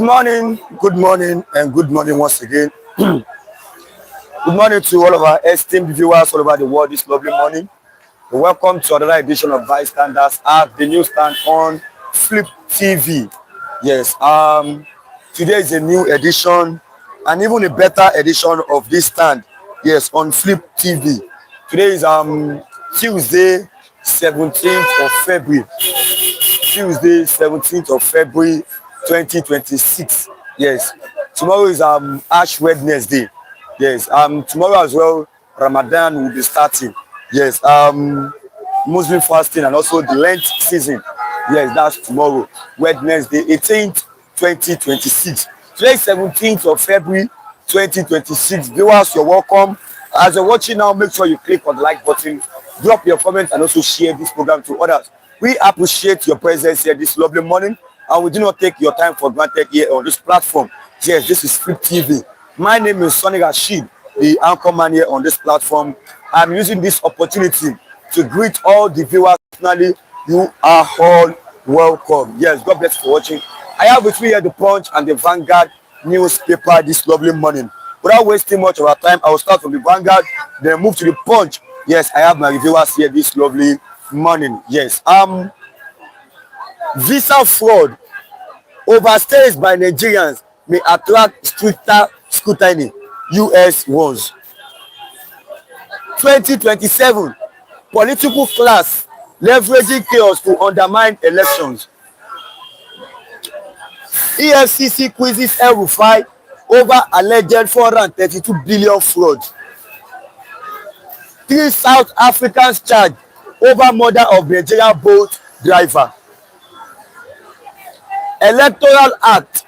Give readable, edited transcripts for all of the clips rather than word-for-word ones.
and good morning once again. Good morning to all of our esteemed viewers all over the world this lovely morning. Welcome to another edition of Bystanders at the new stand on Flip TV. Yes, today is a new edition and even a better edition of this stand. Yes, on Flip TV. Today is Tuesday, 17th of February. Tuesday, 17th of February 2026. Yes. Tomorrow is Ash Wednesday. Yes. Tomorrow as well, Ramadan will be starting. Yes. Muslim fasting and also the Lent season. Yes, that's tomorrow. Wednesday, 18th, 2026. Today, 17th of February 2026. Viewers, you're welcome. As you're watching now, make sure you click on the like button, drop your comments, and also share this program to others. We appreciate your presence here this lovely morning, and we do not take your time for granted here on this platform. Yes, this is Flip TV. My name is Sonny Rashid, the anchor man here on this platform. I'm using this opportunity to greet all the viewers personally. You are all welcome. Yes, God bless you for watching. I have with me here the Punch and the Vanguard newspaper this lovely morning. Without wasting much of our time, I will start from the Vanguard, then move to the Punch. Yes, I have my reviewers here this lovely morning. Yes. Visa fraud overstays by Nigerians may attract stricter scrutiny, US warns. 2027 political class leveraging chaos to undermine elections. Efcc quizzes El-Rufai over alleged 432 billion fraud. 3 South Africans charged over murder of Nigerian boat driver. Electoral Act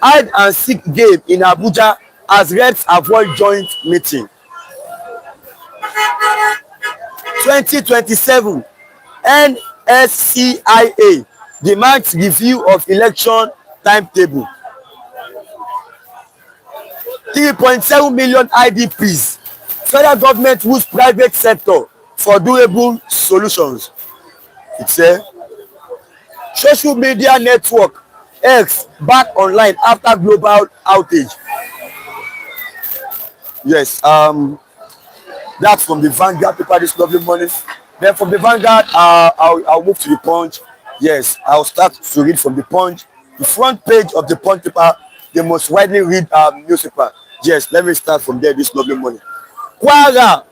hide and seek game in Abuja as reps avoid joint meeting. 2027 NSCIA demands review of election timetable. 3.7 million IDPs. Federal government use private sector for durable solutions. It's a social media network X back online after global outage. Yes, that's from the Vanguard paper this lovely morning. Then from the Vanguard, I'll move to the Punch. Yes, I'll start to read from the Punch. The front page of the Punch paper, the most widely read newspaper. Yes, let me start from there this lovely morning. Kwara,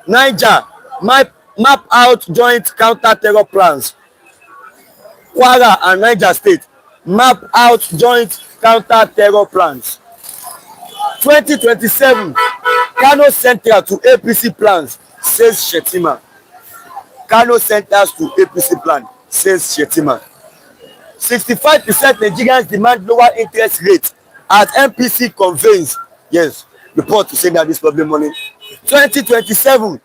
Niger, map out joint counter-terror plans. Kwara and Niger State map out joint counter-terror plans. 2027 Kano Central to APC plans, says Shetima. Kano Centers to APC plan, says Shetima. 65% Nigerians demand lower interest rate as MPC convenes. Yes, report to say that this lovely morning. 2027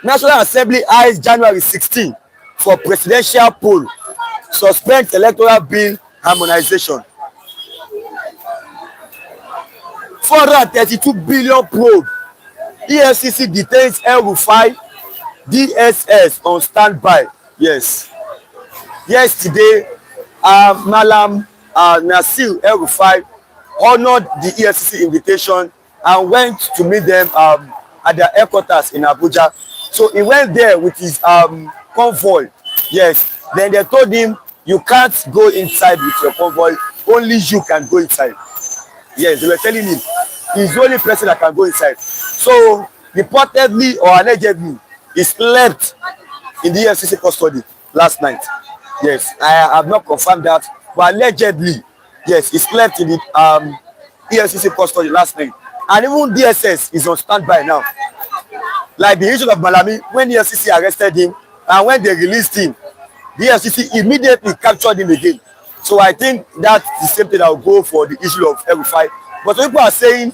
National Assembly eyes January 16 for presidential poll. Suspends electoral bill harmonization. 432 billion probe. Efcc detains El-Rufai. DSS on standby. Yes. Yesterday, Malam Nasir El-Rufai honored the Efcc invitation and went to meet them at their headquarters in Abuja. So he went there with his convoy. Yes. Then they told him, you can't go inside with your convoy. Only you can go inside. Yes, they were telling him he's the only person that can go inside. So reportedly or allegedly, he slept in the Efcc custody last night. Yes, I have not confirmed that, but allegedly, yes, he slept in the Efcc custody last night. And even DSS is on standby now. Like the issue of Malami, when the Efcc arrested him and when they released him, the Efcc immediately captured him again. So I think that's the same thing that will go for the issue of El-Rufai. But people are saying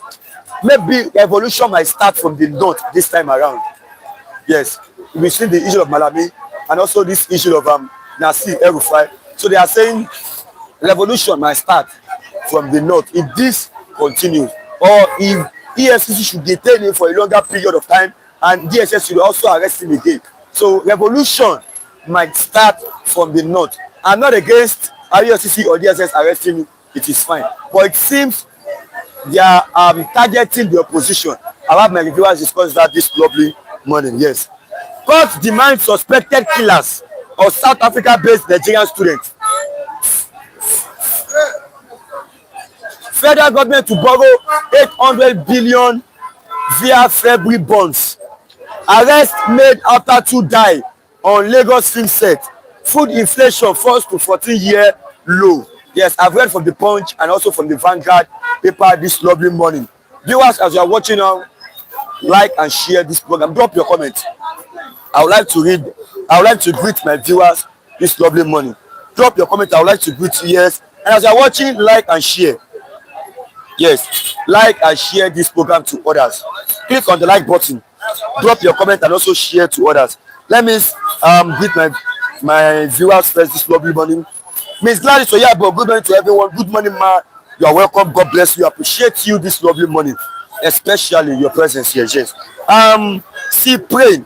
maybe revolution might start from the north this time around. Yes, we've seen the issue of Malami and also this issue of Nasir El-Rufai. So they are saying revolution might start from the north if this continues, or if EFCC should detain him for a longer period of time and DSS should also arrest him again. So revolution might start from the north. I'm not against EFCC or DSS arresting him, it is fine. But it seems they are targeting the opposition. I'll have my viewers discuss that this lovely morning. Yes. Court demands suspected killers of South Africa-based Nigerian students. Federal government to borrow 800 billion via February bonds. Arrest made after 2 die on Lagos film set. Food inflation falls to 14-year low. Yes, I've read from the Punch and also from the Vanguard paper this lovely morning. Viewers, as you are watching now, like and share this program. Drop your comment. I would like to greet my viewers this lovely morning. Drop your comment. I would like to greet you. Yes. And as you are watching, like and share. Yes, like and share this program to others. Click on the like button. Drop your comment and also share to others. Let me greet my viewers first this lovely morning. Miss Gladys Oyabo, good morning to everyone. Good morning, ma. You are welcome. God bless you. I appreciate you this lovely morning, especially your presence here. Yes. See praying.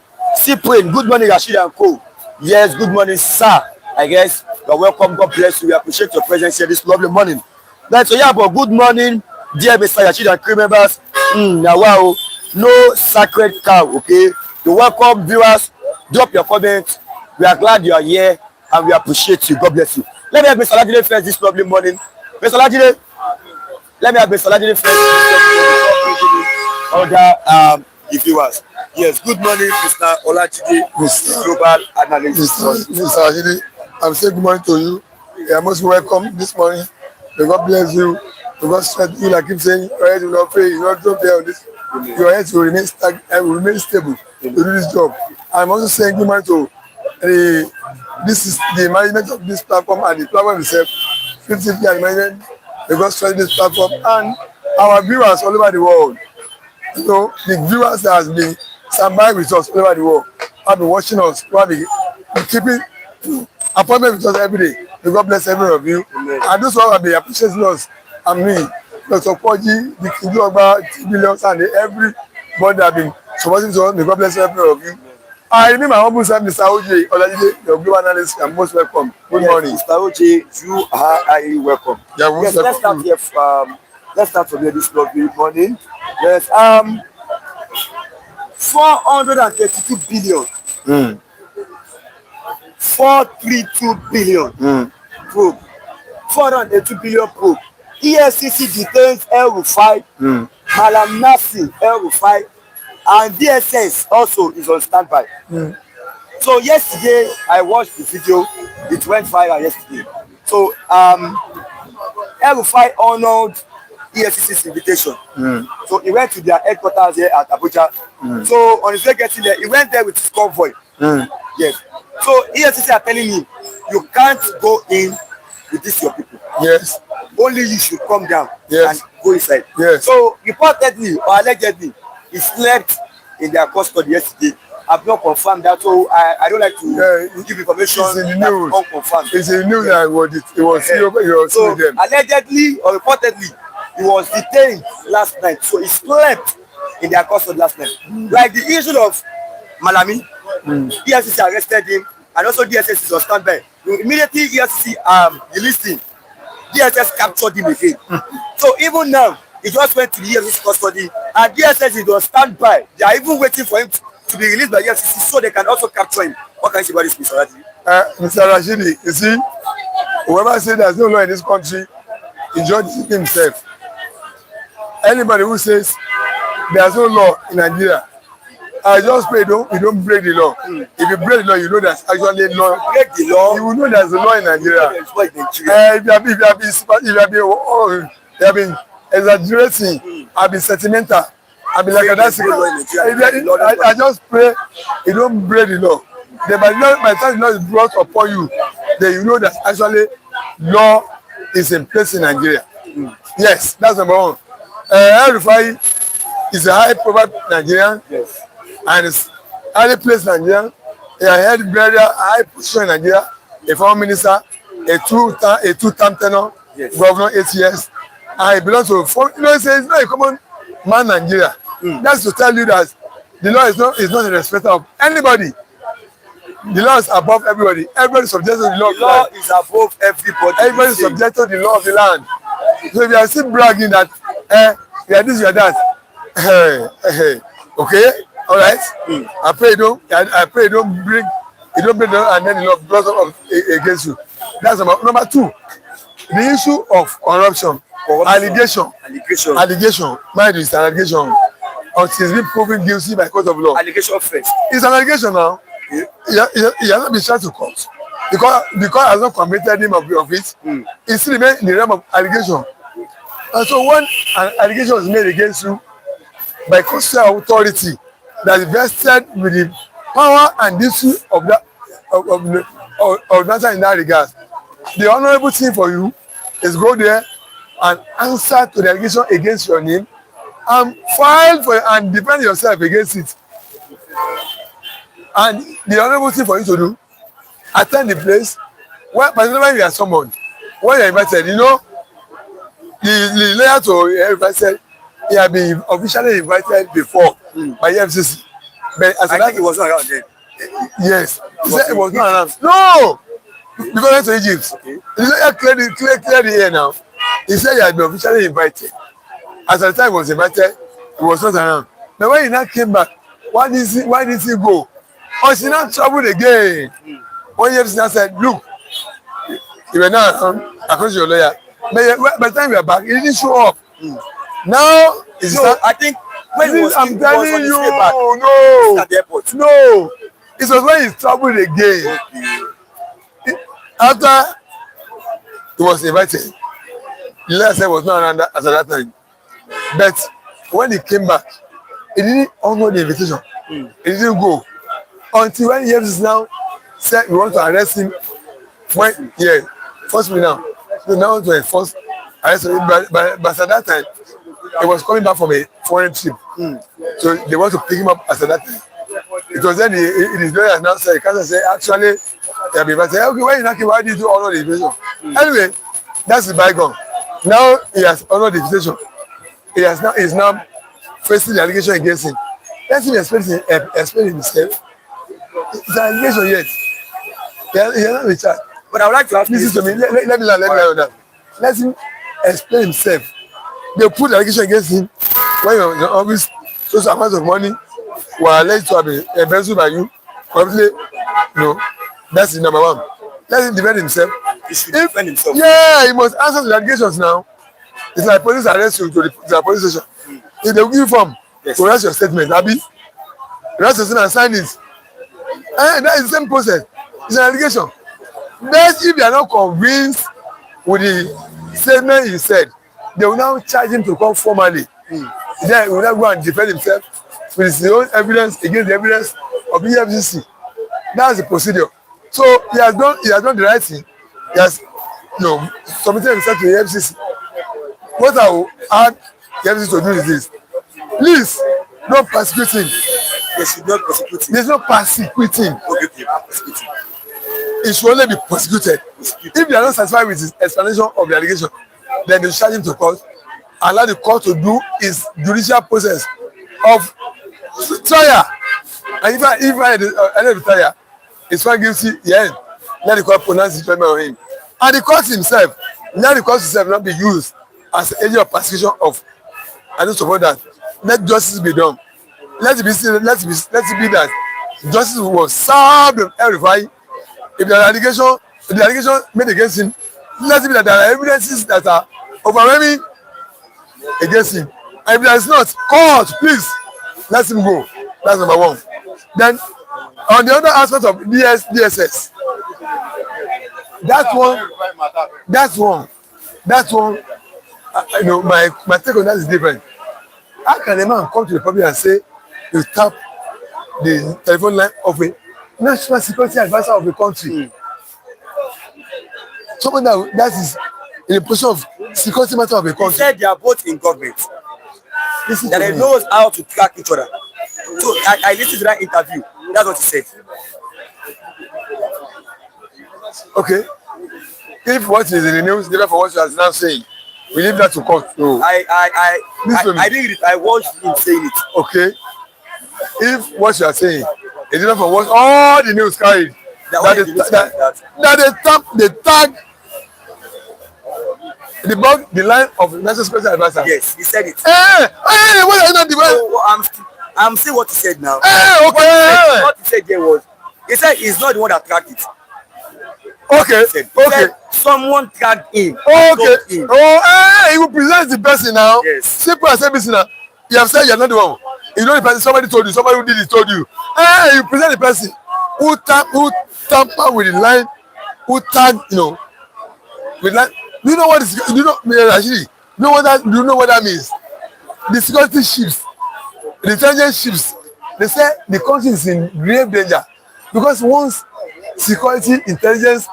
Good morning, Rashid and Co. Yes, good morning, sir. I guess you are welcome. God bless you. We appreciate your presence here this lovely morning. That's Oyabo. Good morning, dear Mr. Rashid and crew members. Now, wow, no sacred cow. Okay. You welcome, viewers. Drop your comments. We are glad you are here and we appreciate you. God bless you. Let me have Mr. Lajide first this lovely morning. Mr. Lajide, let me have Mr. Lajide first. Other viewers. Yes, good morning, Mr. Olajide, Mr. Global Analyst. Mr. Lajide, I'm saying good morning to you. You are most welcome this morning. May God bless you. May God strengthen you. Like I keep saying, your head will not fail. You will not drop there on this. Your head will remain stable to do this job. I'm also saying good morning to this is the management of this platform and the platform itself. 50 and management. May God strengthen this platform and our viewers all over the world. You know, the viewers that has been standby with us all over the world have been watching us, have been keeping appointment with us every day. May God bless every one of you. Amen. And those who have been appreciating us, and me, Dr. Koji, the Kidogba, T-Billions, and everybody that have been supporting us. May God bless every one of you. I remember my humble self, Mr. Oji Olajide, your global analyst, and most welcome. Good morning. Mr. Oji, you are welcome. Yeah, yes, let's start here. Let's start from here this lovely morning. Yes, 432 billion. 432 billion. Probe. 482 billion probe. Efcc detains El-Rufai, Malam Nasir El-Rufai, and DSS also is on standby. So yesterday I watched the video. It went viral yesterday. So El-Rufai honored EFCC's invitation. So he went to their headquarters here at Abuja. So on his way getting there, he went there with his convoy. Yes. So EFCC are telling him, you can't go in with this your people. Yes. Only you should come down and go inside. Yes. So reportedly or allegedly, he slept in their custody yesterday. I've not confirmed that, so I don't like to give information that's unconfirmed. It's in the news that it was so them. Allegedly or reportedly, he was detained last night. So he slept in their custody last night. Like the issue of Malami, EFCC arrested him, and also DSS is on standby. Immediately EFCC released him. DSS captured him again. So even now, he just went to the EFCC custody, and DSS is on standby. They are even waiting for him to be released by EFCC so they can also capture him. What can you say about this, Mr. Rashidi? Mr. Rashidi, you see, whoever says there's no law in this country, he judges himself. Anybody who says there's no law in Nigeria, I just pray you don't break the law. If you break the law, you know there's actually law. Break the law. You will know there's a law in Nigeria. If you have been exaggerating, I've been sentimental, I've been like that. I just pray you don't break the law. Then by the time the law is brought upon you, then you know that actually law is in place in Nigeria. Yes, that's number one. El-Rufai is a high profile Nigerian. Yes. And it's highly placed Nigerian. He had very high position in Nigeria, a former minister, a two-term tenure, governor 8 years, and he belongs to it's not a common man Nigeria. That's to tell you that the law is not a respect of anybody. The law is above everybody. Everybody is subject to the law. The law is above everybody. Everybody is subject to the law of the land. So if you are still bragging that you are this, you are that, okay, all right. I pray you don't bring them and then blood against you. That's number two. The issue of corruption. Allegation. Mind you, it's an allegation. Until it's been proven guilty by court of law. Allegation first. It's an allegation now. He has not been charged to court because has not committed him of it. It still remains in the realm of allegation. And so when an allegation is made against you by constitutional authority that is vested with the power and duty of that of matter in that regard, the honourable thing for you is go there and answer to the allegation against your name and file for and defend yourself against it. And the honourable thing for you to do, attend the place particularly when you are summoned, when you are invited. You know, the lawyer to everybody said he had been officially invited before by Efcc, but as I think it was not around then. Yes, he said it was not around. No, because he went to Egypt. Okay. The lawyer cleared the air now. He said he had been officially invited. As at the time he was invited, he was not around. But when he now came back, why did he go? Oh, she now traveled again. One year now said, look, you were not around, according to your lawyer. But by the time you are back, he didn't show up. Now, I think when he was I'm telling you, back, no, at the airport. No, it was when he traveled again. Okay. After he was invited, the lawyer said was not around at that time. But when he came back, he didn't honor the invitation. He didn't go until when he now said we want to arrest him. When force me now. So now to enforce arrest him. But at that time, he was coming back from a foreign trip. So they want to pick him up at that time. It was then his lawyer now said, actually, they have been invited. Okay, why you not why did you honor the invitation? Anyway, that's the bygone. Now he has honored the invitation. He's now facing the allegation against him. Let him explain himself. It's an allegation, yes. He has not been charged. But I would like to ask listen to me. Let me learn that. Let him explain himself. They put the allegation against him when you're in the office, so amount of money were alleged to have been embezzled by you. Obviously, no. That's the number one. Let him defend himself. He should defend himself. Yeah, he must answer to the allegations now. It's like police arrest you to the police station. If they will give you form to write your statement, Abi, write your statement and sign it. And that is the same process. It's an allegation. But if they are not convinced with the statement he said, they will now charge him to come formally. Then he will now go and defend himself with his own evidence against the evidence of the Efcc. That's the procedure. So he has done the right thing. He has submitted himself to the Efcc. What I will ask the Efcc to do is this: please don't persecute him. They should not persecute him. There's no persecuting. Okay, persecuting. He should only be prosecuted. If they are not satisfied with his explanation of the allegation, then they charge him to court. Allow the court to do its judicial process of trial. And if I the trial is found guilty, let the court pronounce the judgment on him. And the court himself, let the court himself not be used as an agent of persecution of. I don't support that. Let justice be done. Let it be that justice was served on El-Rufai. If there are the allegation made against him, let it be that there are evidences that are overwhelming against him. And if there is not, court, please, let him go. That's number one. Then, on the other aspect of DSS, that one, my take on that is different. How can a man come to the public and say you tap the telephone line of a national security advisor of the country? Someone that is in a position of security matter of a country. He said they are both in government. That they knows how to track each other. So I listened to that interview. That's what he said. Okay. If what is in the news different from what you are now saying, we leave that to court. So, I didn't read it. I watched him saying it. Okay. If what you are saying is different from what all the news carried, that they tag about the line of national security adviser. Yes, he said it. What are you not divine? So I'm saying what he said now. Okay. What he said there was, he said he's not the one that tracked it. Okay. He said someone tracked him. Okay. Him. He will present the person now. Yes. Simple as ABC now. You have said you're not the one. You know the person. Somebody told you. Somebody who did it told you. You present the person who tamper with the line, who tag, with line. Do you know what is? Do you know actually? Do you know what that means? The security ships, the intelligence ships. They say the country is in grave danger because once security intelligence,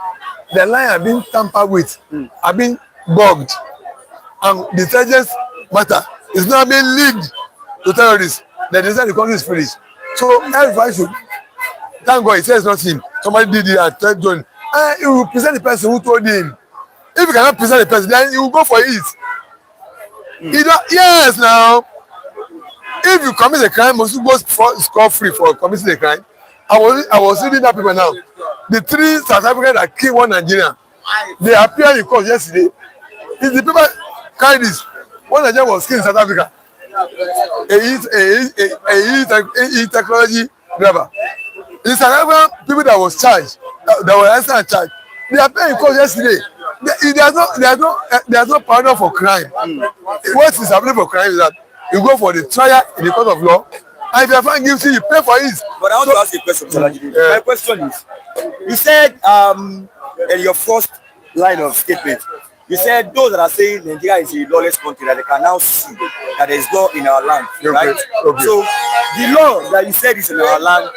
the line have been tampered with, have been bugged, and the intelligence matter is now being leaked to terrorists. Then they say the country is finished. So everybody should thank God. He says not him. Somebody did it and tried to. He will present the person who told him. If you cannot present the person, then he will go for it. Yes, now. If you commit a crime, must go score free for committing a crime. I was reading that paper now. The 3 South Africans that killed 1 Nigerian, they appeared in court yesterday. If the paper carry this, 1 Nigerian was killed in South Africa. A technology driver. The South African people that was charged, that were arrested charged, they appeared in court yesterday. There's no pardon for crime. What is happening for crime is that you go for the trial in the court of law, and if you are found guilty, you pay for it. But I want to ask you a question, Mr. Lajide. My question is, you said in your first line of statement, you said those that are saying Nigeria is a lawless country, that they can now see that there is law in our land, right? Okay. So the law that you said is in our land,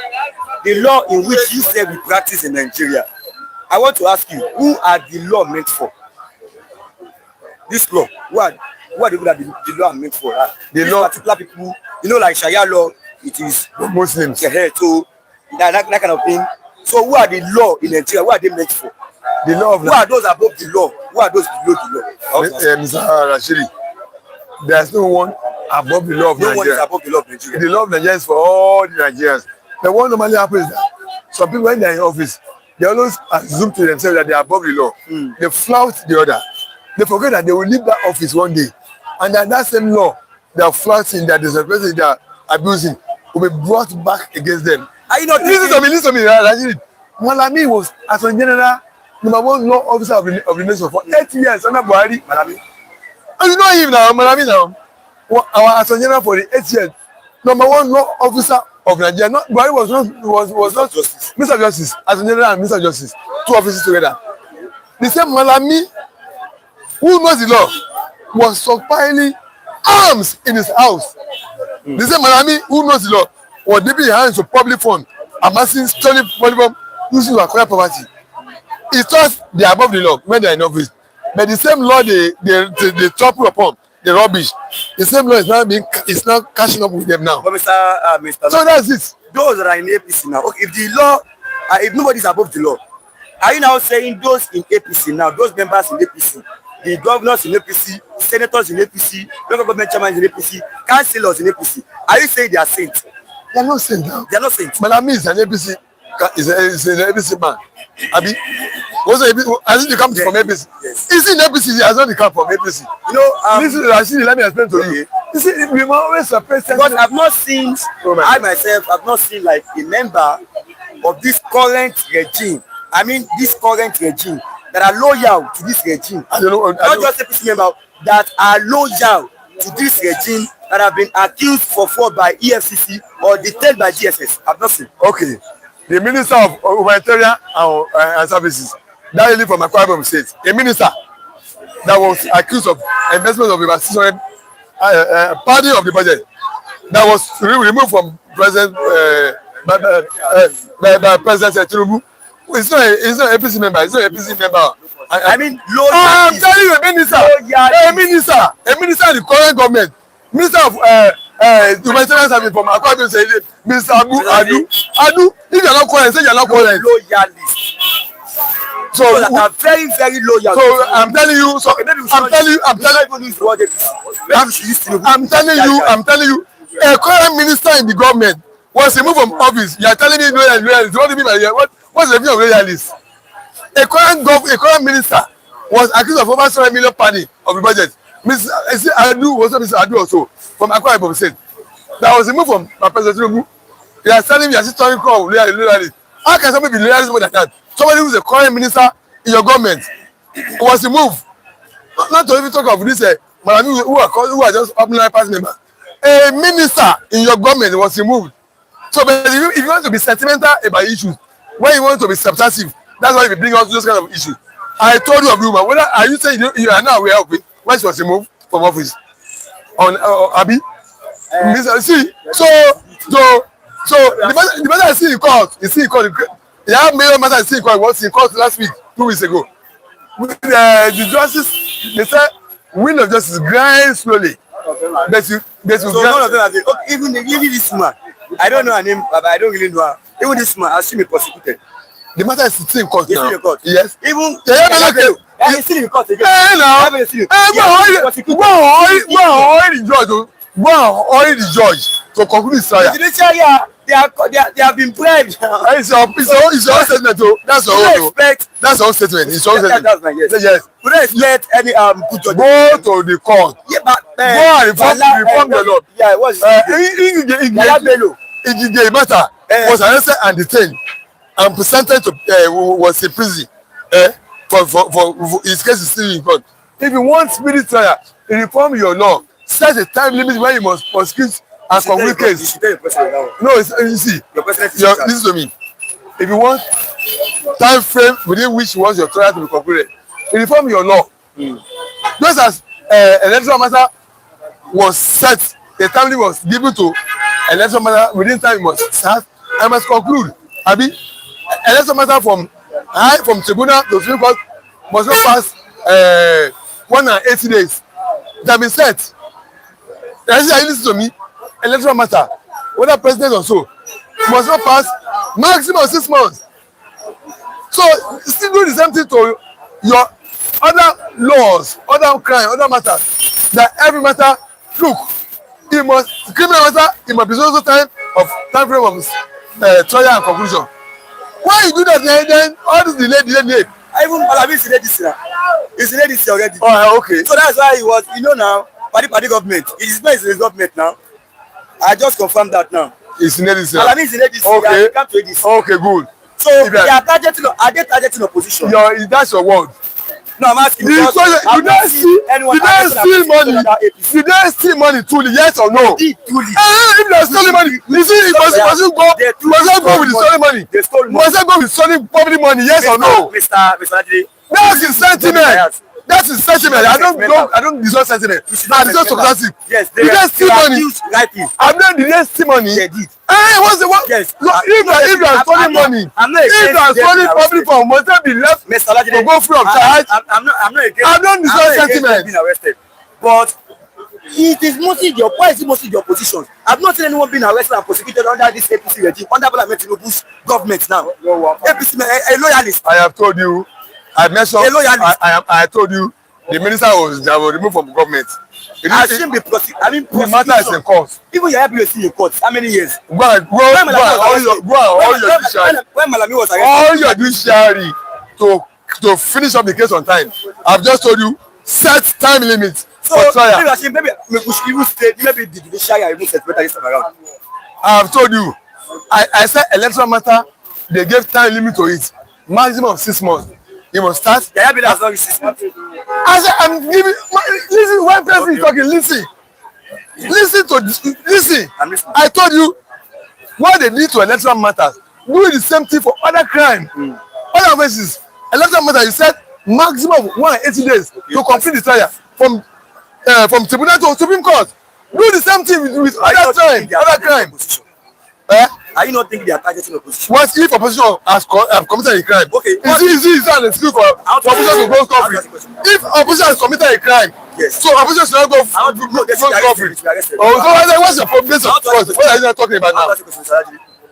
the law in which you said we practice in Nigeria, I want to ask you, who are the law meant for? This law, who are the people that the law are meant for? The law, particular people, like Sharia law, it is Muslims. So that kind of thing. So who are the law in Nigeria? Who are they meant for? The law of who are those above the law? Who are those below the law? Mr. Rashidi, there's no one above the law of Nigeria. No one is above the law of Nigeria. The law of Nigeria is for all the Nigerians. The one normally happens is that some people, when they're in office, they always assume to themselves that they are above the law. They flout the order. They forget that they will leave that office one day, and that same law they are flouting, that there's a person they are abusing, will be brought back against them. Are you not listen to me, Rashidi. Malami was Attorney General, #1 law officer of the nation for 8 years under Buhari. Malami. And you know him now, Malami now. Our Attorney General for the 8 years, #1 law officer of Nigeria. Buhari was not Justice. Mr. Justice, Attorney General and Mr. Justice, 2 offices together. The same Malami, who knows the law, was stockpiling arms in his house. The same Malami, who knows the law, was dipping his hands to public fund, amassing stolen public fund, using to acquire property. It's just they are above the law when they are in office. But the same law they topple upon, the rubbish, the same law is now catching up with them now. But Mr. So that's it. Those that are in APC now, okay, if the law, if nobody is above the law, are you now saying those in APC now, those members in APC, the governors in APC, senators in APC, local government chairmen in APC, councillors in APC, are you saying they are saints? They are not saints now. They are not saints. Malami is an APC, is an APC man. Abi, has he come from APC? Yes. Is he in APC? He has not come from APC. Listen, Rashidi, let me explain to you. You see, we always suppress. Because I've not seen, I myself, I've not seen like a member of this current regime. I mean, this current regime that are loyal to this regime. Not just APC members that are loyal to this regime that have been accused for fraud by EFCC or detained by DSS. I've not seen. Okay. The Minister of Humanitarian and Services, that really from Akwa Ibom State, a minister that was accused of investment of about 600 party of the budget that was removed from President by President Tinubu. It's not an APC member. It's not an APC member. I mean, I'm telling you, a minister in the current government, Minister of Humanitarian Service from Akwa Ibom State, Mr. Adu. If you are not current, say you are not current. Loyalist. So that are very, very loyal. So I'm telling you. I'm telling you. A current minister in the government was removed from office. You are telling me loyalist. What do you mean by that? What's the meaning of loyalist? A current minister was accused of over 7 million padding of the budget. Mr. Adu was Mr. Adu also from Akwa Ibom State. That was removed from President Tinubu. They are telling me as a turning crowd loyalist. How can somebody be loyalist more than that? Somebody who is a current minister in your government was removed. Not to even talk of this Malami who are just ordinary party members. A minister in your government was removed. So but if you want to be sentimental about issues, when you want to be substantive, that's why you bring out those kind of issues. I told you of Ruma. Whether are you saying you are not aware of it when she was removed from office on Abi? See, so the matter is still in court. It's still in court. The major matter is still in court. It was in court last week, 2 weeks ago. With the justice, they said, wind of justice grind slowly. So none of them have been, okay, even this man, I don't know her name, but I don't really know her. Even this man has she been prosecuted. The matter is still in court now. It's still in court. Yes. Even it's still in court again. Now. Go and the judge to conclude his trial. They have been bribed. It's your statement, though. That's your own. That's your statement. It's your statement. That's my yes. We don't expect any good judge. Go to the court. Yeah, but go and reform the law. Yeah, it was. Igige matter was arrested and detained and presented to was in prison. For his case is still in court. If you want spirit trial, reform your law. Set a time limit when you must prosecute and conclude case. No, you see, listen to me. If you want time frame within which you want your trial to be concluded, reform your law. Just as electoral matter was set, the time limit was given to electoral matter within time it must start, I must conclude. Abi, electoral matter from tribunal to Supreme Court must not pass 180 days. It has been set. Listen to me. Electoral matter, whether president or so, must not pass maximum 6 months. So still do the same thing to your other laws, other crime, other matters. That every matter, look, it must criminal matter, it must be also time frame of trial and conclusion. Why you do that then all this delay. Even Malami is delayed this year. He's delayed this year already. Oh, okay. So that's why he was, now, party government. It is not his government now. I just confirmed that now. It's delayed this year. Malami is delayed this year. Okay. He can't do this. Okay, good. So they are targeting opposition. That's your word. No, I'm asking you don't steal money truly, yes or no? Truly. If they are stealing money, you see, you must go with the stolen money. They stole money. Must go with stolen public money, yes or no? Mr. Adjei. That's his sentiment. That's his sentiment. I don't deserve sentiment. I deserve sarcastic. Yes, they steal money. I'm not the steal money. They did. What's the what? Yes. If they are stealing money, if they are stealing public funds, must they be left to go free of charge? I'm not against. I don't deserve sentiment. Being arrested, but it is mostly the opposition. I've not seen anyone being arrested and prosecuted under this APC regime, under Bola Ahmed Tinubu's government now. APC, a loyalist. I have told you. I mentioned. I told you the minister was removed from government. I shouldn't be prosecuted. The matter is in court. Even your APC in court. How many years? Go on, all your judiciary. When Malami was arrested. All your judiciary to finish up the case on time. I've just told you set time limits for trial. Maybe we should even say maybe the judiciary are even set better this time around. I have told you. I said electoral matter. They gave time limit to it. Maximum of 6 months. You must start. Yaya Bello has not reached 6 months. I said, I'm giving. Listen, one person is talking. Listen. Listen. I told you what they did to electoral matters. Do the same thing for other crime. Other offenses. Electoral matter, you said maximum of 180 days to complete the trial from tribunal to Supreme Court. Do the same thing with other crime. Are you not thinking they are targeting opposition? What if opposition has committed a crime? Okay. Is it an excuse for opposition to go scot-free? If opposition has committed a crime, yes. So opposition should not go scot-free. Oh, so what's your problem? What are you not talking about now?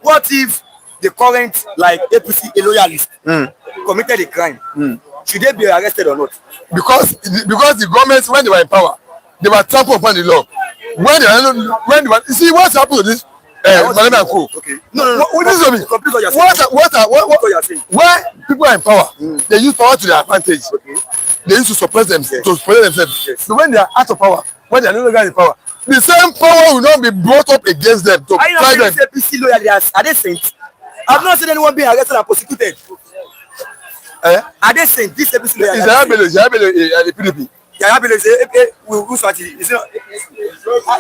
What if the current APC loyalist committed a crime? Should they be arrested or not? Because the government, when they were in power, they were trampled upon the law. You see what's happened to this? Malami and Co. Okay. No. Listen to me. What? When people are in power, they use power to their advantage. Okay. they used to suppress themselves, to suppress themselves. Yes. So when they are out of power, when they are no longer in power, the same power will not be brought up against them to try them. Are APC loyalists? Are they saints? I've not seen anyone being arrested and prosecuted. Are they saints? This APC loyalists? Is the PDP? Yaya Bello is who's actually? He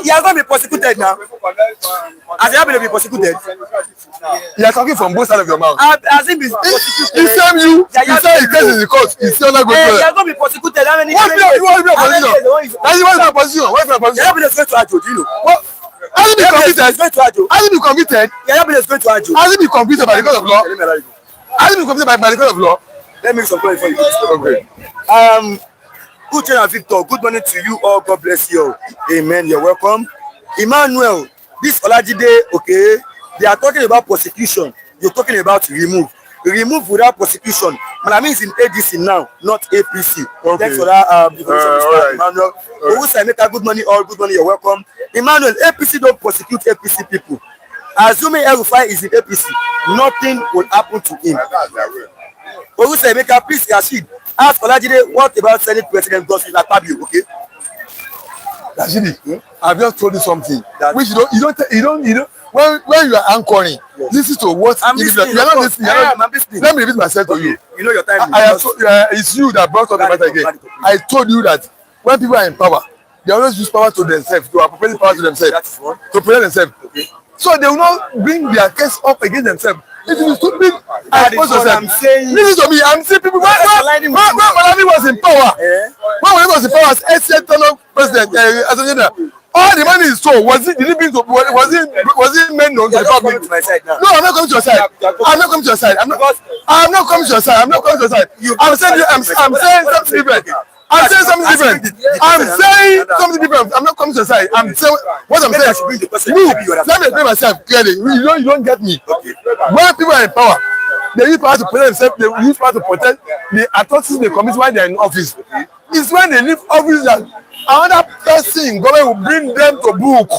has not been prosecuted now. Has Yaya Bello been prosecuted? You are talking from both sides of your mouth. Has he been prosecuted? He same you. He said he case in the court. He still not going to. He has not been prosecuted. How many? What is your position? What is my position? What is my position? Yaya Bello is going to Ajo. Do you know? What? Has he been convicted? Has he been convicted? Yaya Bello is going to Ajo. Has he been convicted by the court of law? Has he been convicted by the court of law? Let me make some point for you. Okay. Uche and Victor, good morning to you all. God bless you. Amen. You're welcome. Emmanuel, this Olajide, okay, they are talking about prosecution. You're talking about remove. Remove without prosecution. Malami is in ADC now, not APC. Okay. Thanks for that. Right. Emmanuel. Owusa, good morning, all. Good morning. You're welcome. Emmanuel, APC don't prosecute APC people. Assuming El-Rufai is in APC, nothing will happen to him. Owusa, please, Rashid. Ask Olajide, what about Senate President Godswill Akpabio? Okay. Rashidi, I've just told you something. Which you don't. When you are anchoring, yes. Listen to what I'm listening. You are not listening. I'm listening. Let me repeat myself to you. You know your time. It's you that brought up the matter again. I told you that when people are in power, they always use power to themselves, to appropriate power to themselves, to protect themselves. Okay. So they will not bring their case up against themselves. It is stupid. I'm saying. Listen to me. I'm saying people. When Malami was in power, when Malami was in power as Tenure president, all the money is stolen. Was it made known to the public? No, I'm not coming to your side. I'm not coming to your side. I'm not coming to your side. I'm not coming to your side. I'm saying something different. I'm saying something different. I'm not coming to your side. I'm saying what I'm saying. Look, let me explain myself clearly. You don't get me. When people are in power, they use power to protect themselves. They use power to protect the atrocities they commit when they are in office. It's when they leave office that another person government will bring them to book.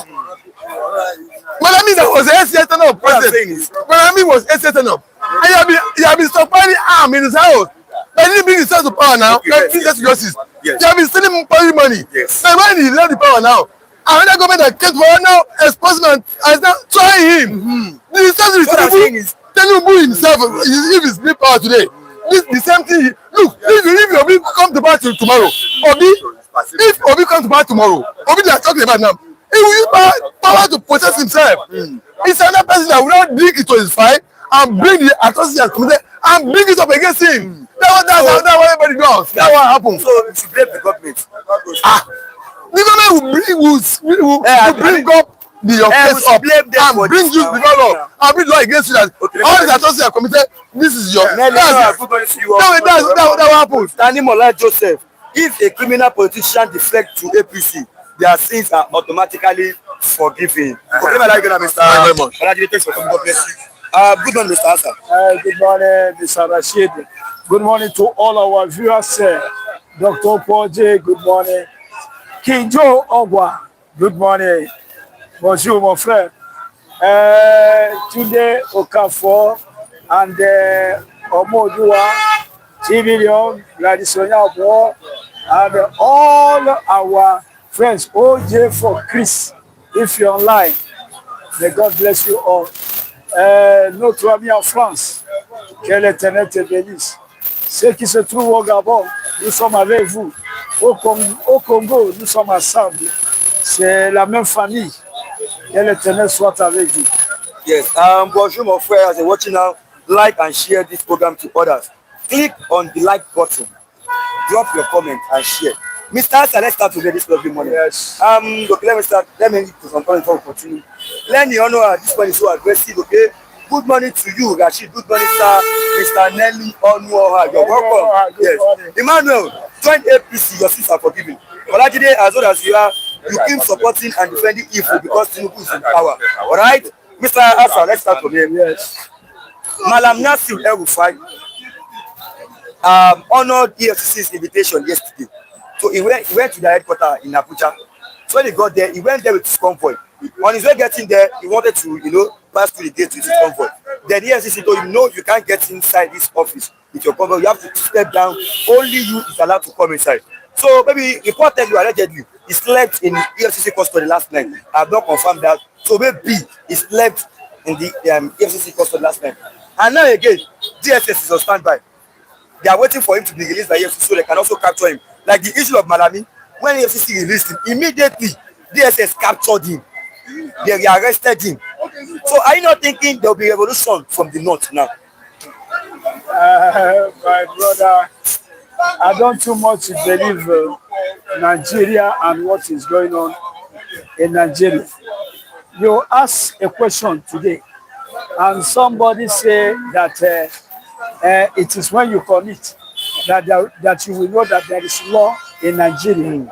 Malami was a SCA president. Malami was SCA Tenure. And he have been stockpiling arm in his house. But he didn't bring himself to power now. Yes. Justice. Yes. He have been stealing money. Yes. And when he left the power now, another government that came for now exposing and is now trying him. The same is Tinubu himself. If he's in power today, the same thing. Look, if Obi come to power tomorrow, if Obi comes to power tomorrow, Obi they are talking about now, he will use power to protect himself. It's another person that will not dig into his fight and bring the atrocity and committed and bring it up against him. That's what everybody does. That's what happens. So it's blame the government. The government will bring up the offense up and bring you the law and bring law against you that all these atrocities are committed. This is your. That's what happens. Tanimola Joseph, if a criminal politician deflects to APC, their sins are automatically forgiven. Okay, thank you very much. Good morning, Mr. Asa. Good morning, Mr. Rashid. Good morning to all our viewers. Dr. Paul J, good morning. King Joe Ogwa, good morning. Bonjour, mon frère. Today, Okafor and Omodua, T-Million, Gladisonia War, and all our friends, OJ for Chris, if you're online, may God bless you all. Notre ami en France, que l'Éternel te bénisse. Ceux qui se trouvent au Gabon, nous sommes avec vous. Au Congo, nous sommes ensemble. C'est la même famille. Que l'Éternel soit avec vous. Yes, bonjour mon frère, as you're watching now, like and share this program to others. Click on the like button, drop your comment and share. Mr. Asa, let's start today this lovely morning. Yes. Okay, let me to some point before we continue. Let me honor this one is so aggressive, okay? Good morning to you, Rashid. Good morning, sir. Mr. Nelly Onuoha. You're welcome. Yes. Morning. Emmanuel, join APC, your sins are forgiven. Olajide, as old as you are, you keep supporting and defending evil because Tinubu is in power. Alright? Mr. Asa, let's start from here. Yes. Malam Nasir El-Rufai honored Efcc's invitation yesterday. So he went to the headquarters in Abuja. So when he got there, he went there with his convoy. On his way getting there, he wanted to, pass through the gate with his convoy. Then the EFCC told him, no, you can't get inside this office with your cover. You have to step down. Only you is allowed to come inside. So maybe reportedly, allegedly, he slept in EFCC custody last night. I have not confirmed that. So maybe he slept in the EFCC custody last night. And now again, DSS is on standby. They are waiting for him to be released by EFCC so they can also capture him. Like the issue of Malami, when EFCC released him, immediately DSS captured him. They arrested him. So are you not thinking there will be revolution from the north now? My brother, I don't too much believe Nigeria and what is going on in Nigeria. You ask a question today, and somebody say that it is when you commit that you will know that there is law in Nigeria.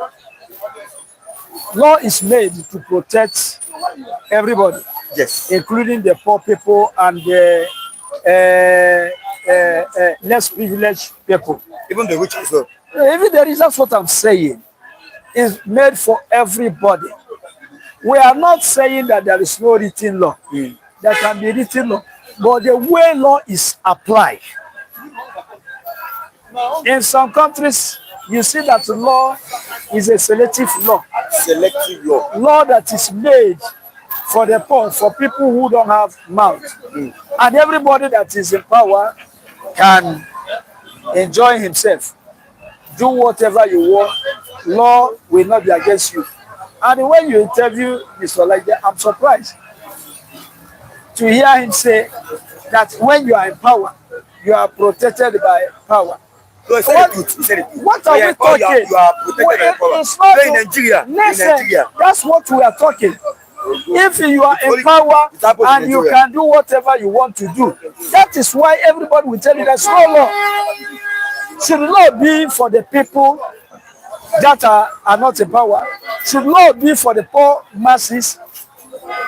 Law is made to protect everybody, Yes, including the poor people and the less privileged people. even the rich as well. Even the reason, that's what I'm saying, is made for everybody. We are not saying that there is no written law. There can be written law, but the way law is applied. In some countries, you see that law is a selective law. Selective law. Law that is made for the poor, for people who don't have mouth. And everybody that is in power can enjoy himself. Do whatever you want. Law will not be against you. And when you interview Mr. Olaide, I'm surprised to hear him say that when you are in power, you are protected by power. No, he said the truth. He said the truth. What are we talking? You are protected by power. It's not In Nigeria. Listen, In Nigeria. that's what we are talking. If you are in power and you can do whatever you want to do, that is why everybody will tell you there's no law. Should law be for the people that are not in power? Should law be for the poor masses?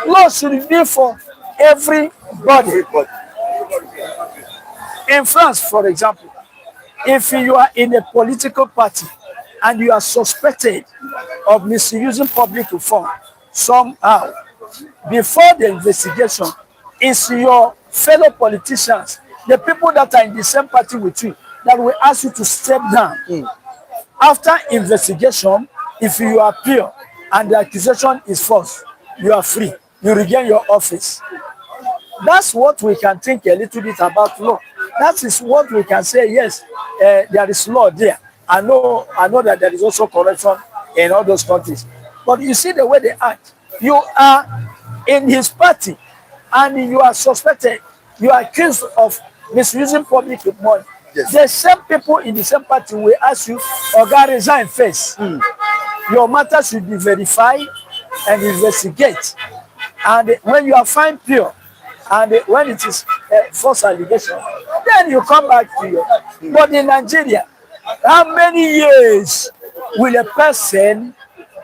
Law should be for everybody. In France, for example, if you are in a political party and you are suspected of misusing public funds somehow, before the investigation, it's your fellow politicians, the people that are in the same party with you, that will ask you to step down. After investigation, if you appeal and the accusation is false, you are free. You regain your office. That's what we can think a little bit about law. That is what we can say, yes, there is law there. I know that there is also corruption in all those countries. But you see the way they act. You are in his party and you are suspected, you are accused of misusing public money. Yes. The same people in the same party will ask you, Oga, resign first. Your matter should be verified and investigate. And when you are found pure, and when it is false allegation, then you come back to your. But in Nigeria, how many years will a person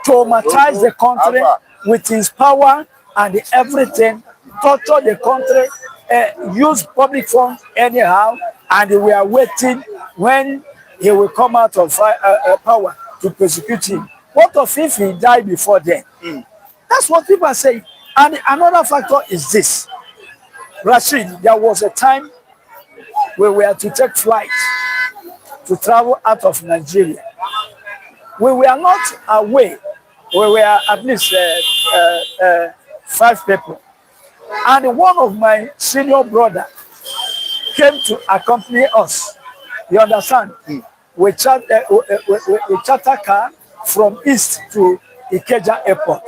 traumatize the country with his power and everything, torture the country, use public funds anyhow, and we are waiting when he will come out of power to persecute him? What if he died before then? That's what people are saying. And another factor is this. Rashid, there was a time we were to take flight to travel out of Nigeria. We were not away. We were at least 5 people. And one of my senior brother came to accompany us. You understand? We charter car from east to Ikeja Airport.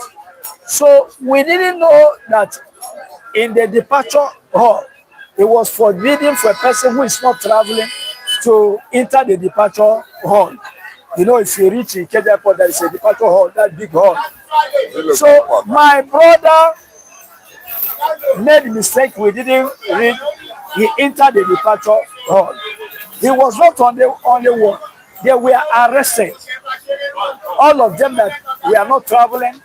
So we didn't know that in the departure hall, it was forbidden for a person who is not traveling to enter the departure hall. You know, if you reach Ikeja Airport, there is a departure hall, that big hall. So my brother made a mistake. We didn't read. He entered the departure hall. He was not on the only one. They were arrested. All of them that we are not traveling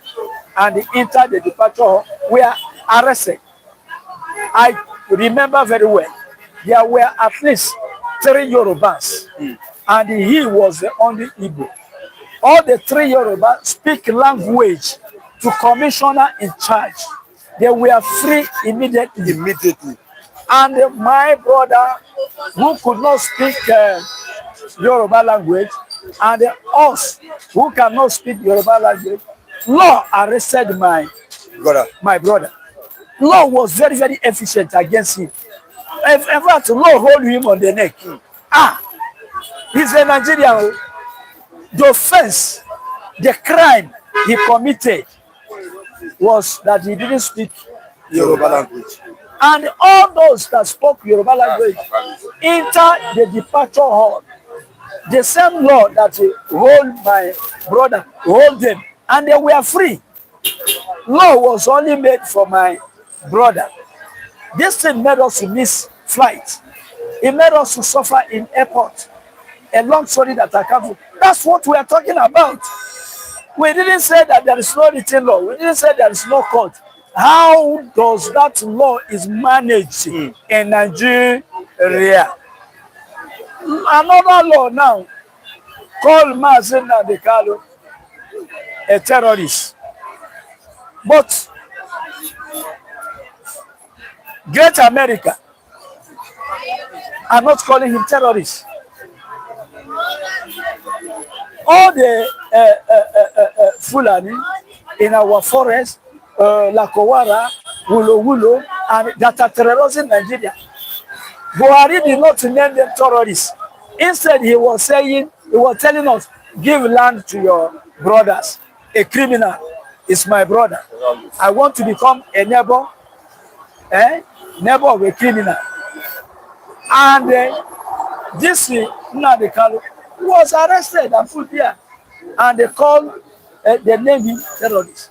and they entered the departure hall were arrested. I remember very well. There were at least 3 Yorubas, and he was the only Igbo. All the 3 Yorubas speak language to commissioner in charge. They were free immediately. And my brother, who could not speak Yoruba language, and us, who cannot speak Yoruba language, law arrested my brother. Law was very, very efficient against him. In fact, law hold him on the neck. He's a Nigerian. The offense, the crime he committed was that he didn't speak Yoruba language. And all those that spoke Yoruba language enter the departure hall. The same law that hold my brother, hold them, and they were free. Law was only made for my brother. This thing made us to miss flight. It made us to suffer in airport. A long story that I can't. That's what we are talking about. We didn't say that there is no written law. We didn't say there is no court. How does that law is managed in Nigeria? Another law now called Nasir El-Rufai a terrorist. But Great America are not calling him terrorist. All the Fulani in our forest, Lakowara, Wulo, and that are terrorizing Nigeria, Buhari did not name them terrorists. Instead, he was telling us, give land to your brothers. A criminal is my brother. I want to become a neighbor of a criminal. And this Nnamdi Kanu was arrested and put there, and they called the name terrorist.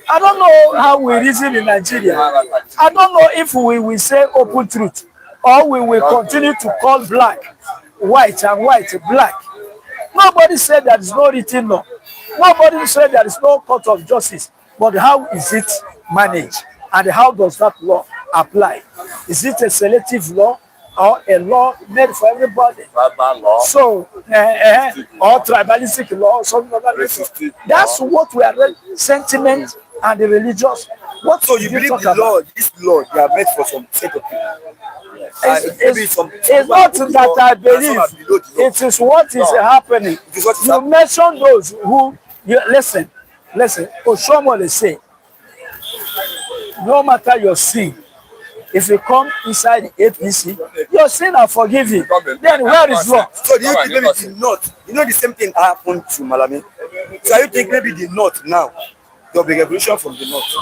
I don't know how we reason in Nigeria. I don't know if we will say open truth, or we will continue to call black white and white black. Nobody said there is no written law. Nobody said there is no court of justice. But how is it managed, and how does that law apply? Is it a selective law or a law made for everybody? So, or tribalistic law or something like that. That's what we are, sentiment and the religious. What So you believe the law, this law, they are meant for some set of people? It's not that I believe. It is what is happening. You mention those who, listen, Oshomole say, no matter your sin, if you come inside the APC, your sin are forgiven. Then where is law? So do you think maybe the North, the same thing happened to Malami? So you think maybe the North now, there will be revolution from the North?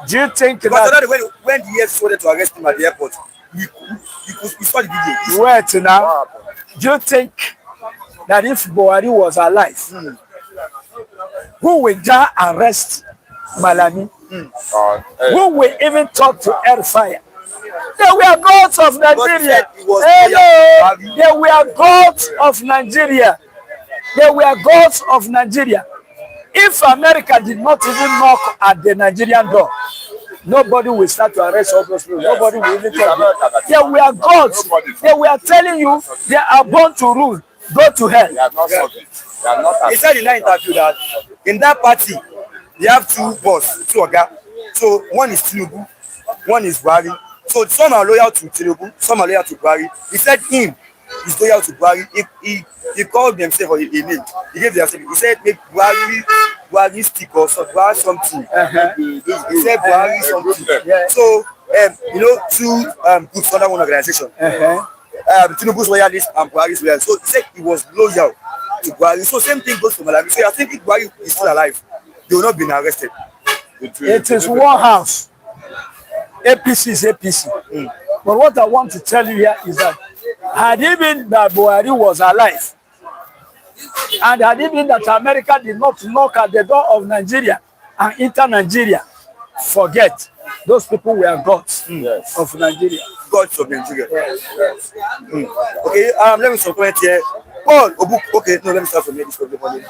Do you think because that when the EFCC wanted to arrest him at the airport, we saw the video. wait now? Do you think that if Buhari was alive, who will just arrest Malami? Who will even talk to El-Rufai? They were gods of Nigeria. Hello, they were gods of Nigeria. They were gods of Nigeria. If America did not even knock at the Nigerian door, nobody will start to arrest all those people. Nobody will even talk. They were gods. They were telling you they are born to rule. Go to hell. He said in that interview that in that party, they have two boss, two oga. So one is Tinubu, one is Buhari. So some are loyal to Tinubu, some are loyal to Buhari. He said him is loyal to Buhari. He called themselves a name. He gave their name. He said make Buhari stick or something. He said Buhari something. So two groups under one organization. Tinubu's loyalist and Buhari's loyalist. So he said he was loyal to Buhari. So same thing goes for Malami. So I think if Buhari is still alive, they will not be arrested. It is one house. APC is APC. But what I want to tell you here is that had it been that Buhari was alive, and had it been that America did not knock at the door of Nigeria and enter Nigeria, forget. Those people were gods of Nigeria. Gods of Nigeria. Yes. Okay, let me supplement here. Paul Obuk, okay, no, let me start from here. This for the morning.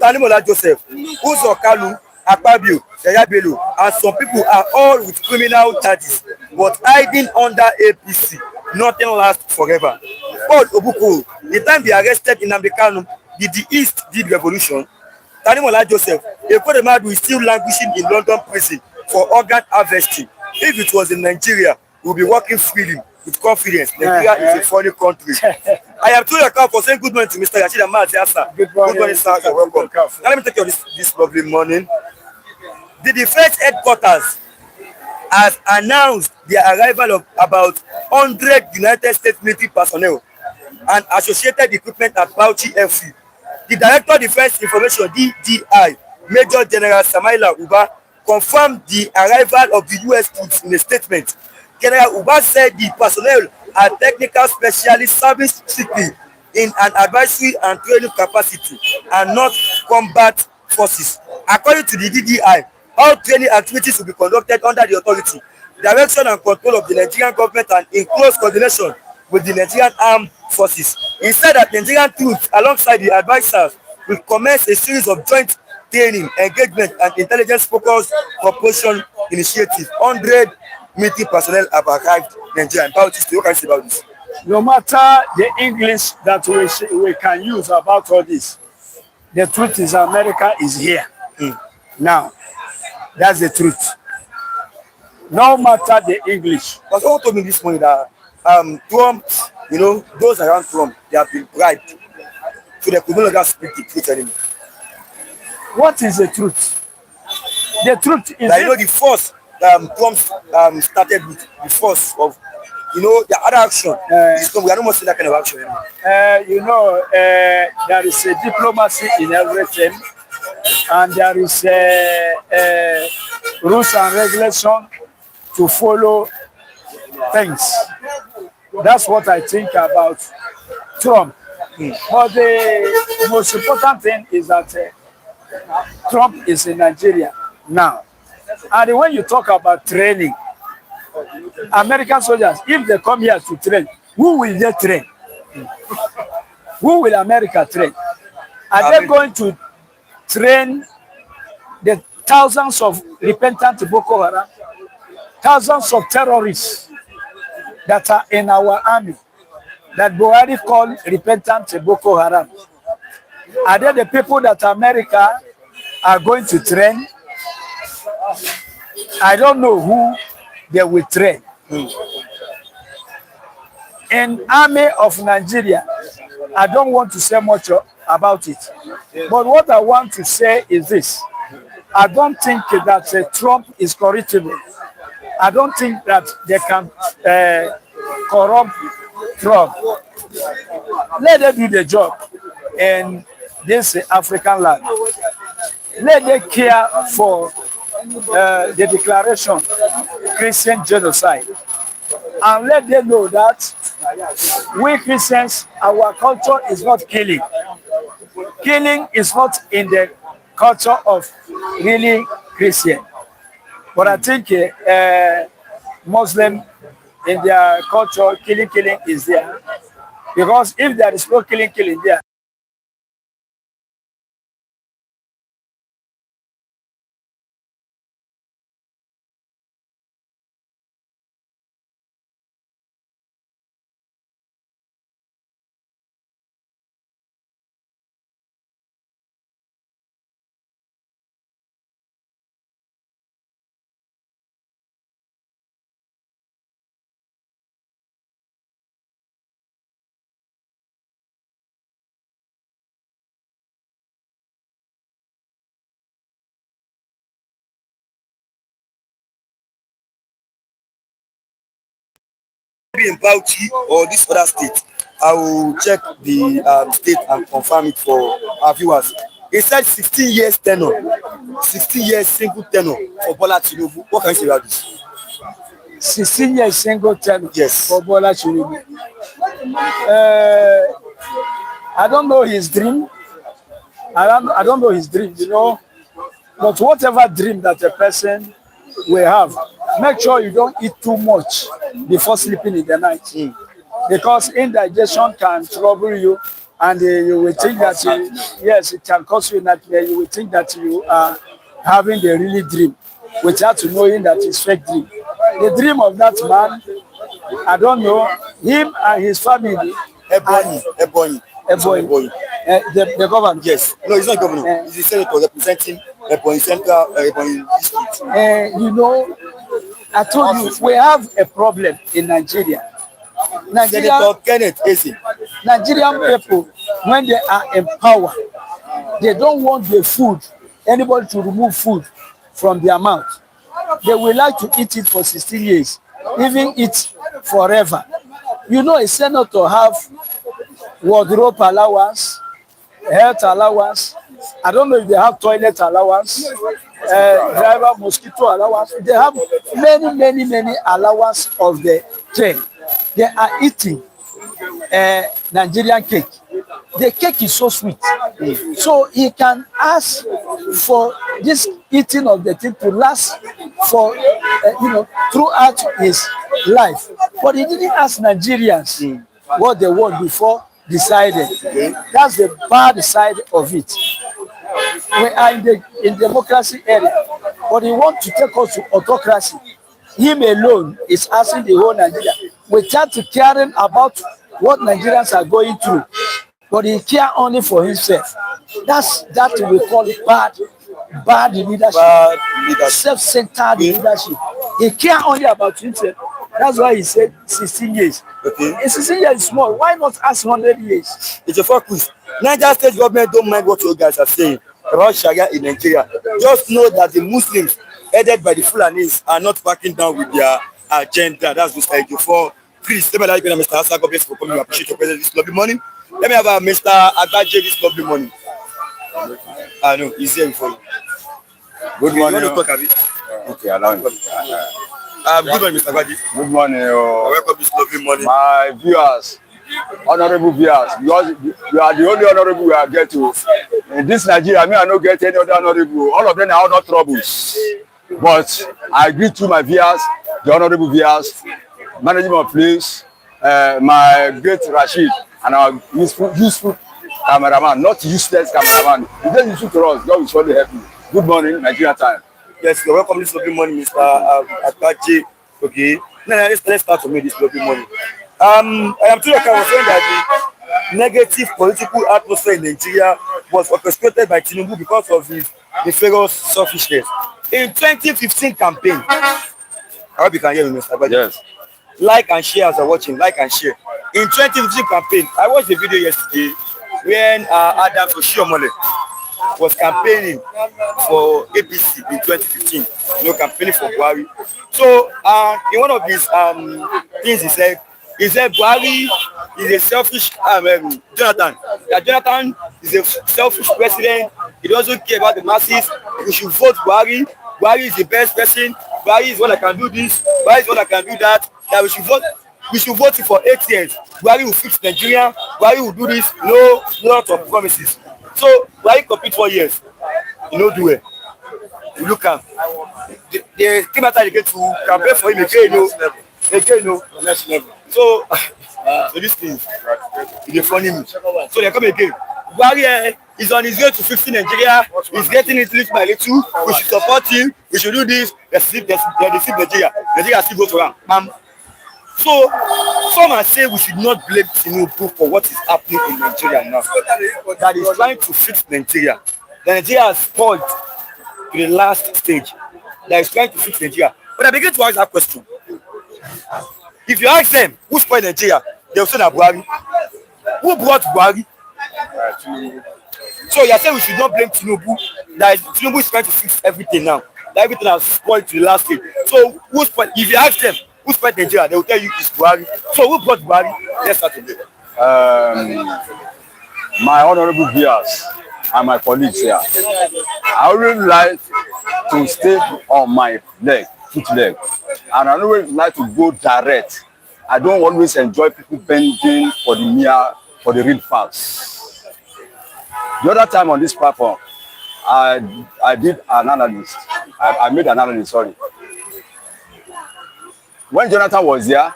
Tanimola Joseph, Uzo Kalu, Akpabio, Yaya Bello, and some people are all with criminal charges, but hiding under APC. Nothing lasts forever. Paul Obuko, the time they arrested in Nnamdi Kanu, the East did revolution. Tanimola Joseph, a Kodemadu is still languishing in London prison. for organ harvesting. If it was in Nigeria, we'll be working freely with confidence. Nigeria is a funny country. I am through your call for saying good morning to Mr. Rashid Ahmad, sir. Good morning, sir. You're welcome. Now let me take you on this lovely morning. The defense headquarters has announced the arrival of about 100 United States military personnel and associated equipment at Bauchi FC. The Director of Defense Information (DDI), Major General Samaila Uba, confirmed the arrival of the US troops in a statement. General Uba said the personnel are technical specialists serving strictly in an advisory and training capacity and not combat forces. According to the DDI, all training activities will be conducted under the authority, direction and control of the Nigerian government and in close coordination with the Nigerian Armed Forces. He said that Nigerian troops, alongside the advisors, will commence a series of joint training, engagement, and intelligence-focused cooperation initiatives. 100 military personnel have arrived in Nigeria. What can you say about this? No matter the English that we can use about all this, the truth is America is here. Now, that's the truth. No matter the English. But someone told me this morning that Trump, those around Trump, they have been bribed. So they could no longer speak the truth anymore. What is the truth? The truth is that, the force Trump started with, the force of, the other action. We are not more seeing that kind of action anymore. There is a diplomacy in everything, and there is rules and regulations to follow things. That's what I think about Trump. But the most important thing is that Trump is in Nigeria now. And when you talk about training, American soldiers, if they come here to train, who will they train? Who will America train? Are they going to train the thousands of repentant Boko Haram, thousands of terrorists that are in our army, that Buhari called repentant Boko Haram? Are they the people that America are going to train? I don't know who they will train. In army of Nigeria, I don't want to say much about it. But what I want to say is this. I don't think that Trump is corruptible. I don't think that they can corrupt Trump. Let them do the job in this African land. Let them care for the declaration, Christian genocide. And let them know that we Christians, our culture is not killing. Killing is not in the culture of really Christian. But I think Muslim in their culture, killing is there. Because if there is no killing there, in Bauchi or this other state, I will check the state and confirm it for our viewers. It said 16 years tenure, 16 years single tenure for Bola Tinubu. What can you say about this? 16 years single tenure, yes, for Bola Tinubu. I don't know his dream. I don't know his dream, But whatever dream that a person will have, make sure you don't eat too much before sleeping in the night. Because indigestion can trouble you, and you will think that, yes, it can cause you nightmare. You will think that you are having the really dream without knowing that it's fake dream. The dream of that man, I don't know, him and his family. Ebonyi. The governor. Yes. No, he's not governor. He's the senator representing Ebonyi Central, Ebonyi District. You know, I told you we have a problem in Nigeria. Senator Kenneth Eze. Nigerian people, when they are in power, they don't want the food, anybody to remove food from their mouth. They will like to eat it for 16 years, even eat forever. You know, a senator have wardrobe allowance, health allowance. I don't know if they have toilet allowance, driver mosquito allowance. They have many allowance of the train. They are eating Nigerian cake. The cake is so sweet. So he can ask for this eating of the thing to last for, throughout his life. But he didn't ask Nigerians what they want before decided. That's the bad side of it. We are in democracy area, but he wants to take us to autocracy. Him alone is asking the whole Nigeria without caring about what Nigerians are going through. But he care only for himself. That we call bad leadership. Self-centered leadership. He care only about himself. That's why he said 16 years. Okay. 16 years is small. Why not ask 100 years? It's a focus. Niger state government don't mind what you guys are saying about Sharia in Nigeria. Just know that the Muslims headed by the Fulanis are not backing down with their agenda. That's Mr. Ejiofor. Please, let me like Mr. Hassan, God bless you for coming. We appreciate your presence this lovely morning. Let me have Mr. Agbaje this lovely morning. I know, he's here for you. Good morning. You want to talk a bit? Okay, allow me. Good morning, Mr. Agbaje. Good morning. Welcome this lovely morning. My viewers, honorable viewers, because you are the only honorable we are get to. In this Nigeria, I don't get any other honorable. All of them are not troubles. But I greet to my viewers, the honorable viewers, management of place, my great Rashid, and our useful cameraman, not useless cameraman. If they're useful to us, God will surely help you. Good morning, Nigeria time. Yes, you're welcome this lovely morning, Mr. Agbaje. Okay. Now let's start from me this lovely morning. I am too okay was saying that the negative political atmosphere in Nigeria was orchestrated by Tinubu because of his nefarious selfishness. In 2015 campaign, I hope you can hear me, Mr. Agbaje. Yes. Like and share as you're watching, like and share. In 2015 campaign, I watched a video yesterday when Adam Oshiomhole was campaigning for APC in 2015, campaigning for Buhari. So in one of his things he said Buhari is a selfish Jonathan. That Jonathan is a selfish president. He doesn't care about the masses. We should vote Buhari. Buhari is the best person. Buhari is one that can do this. Buhari is one that can do that. That we should vote for 8 years. Buhari will fix Nigeria. Buhari will do this. No lot of promises. So Buhari complete 4 years. Do it. You look at the team after they get to campaign for him again, next level. So this thing is funny me. So they come again. Buhari is on his way to 50 Nigeria. He's getting it little by little. We should support him. We should do this. They deceive Nigeria. Nigeria still goes around. So some are saying we should not blame Tinubu for what is happening in Nigeria now. That is trying to fix Nigeria. Nigeria has spoiled to the last stage. That is trying to fix Nigeria. But I begin to ask that question. If you ask them who spoiled Nigeria, they will say that Buhari. Who brought Buhari? So you are saying we should not blame Tinubu. That Tinubu is trying to fix everything now. That everything has spoiled to the last stage. So who spoiled? If you ask them who spoiled Nigeria, they will tell you it's Buhari. So who brought Buhari? Let's start with it. My honorable viewers and my colleagues here, I always like to stay on my foot leg, and I always like to go direct. I don't always enjoy people bending for the real facts. The other time on this platform, I did an analysis. I made an analysis, sorry. When Jonathan was here,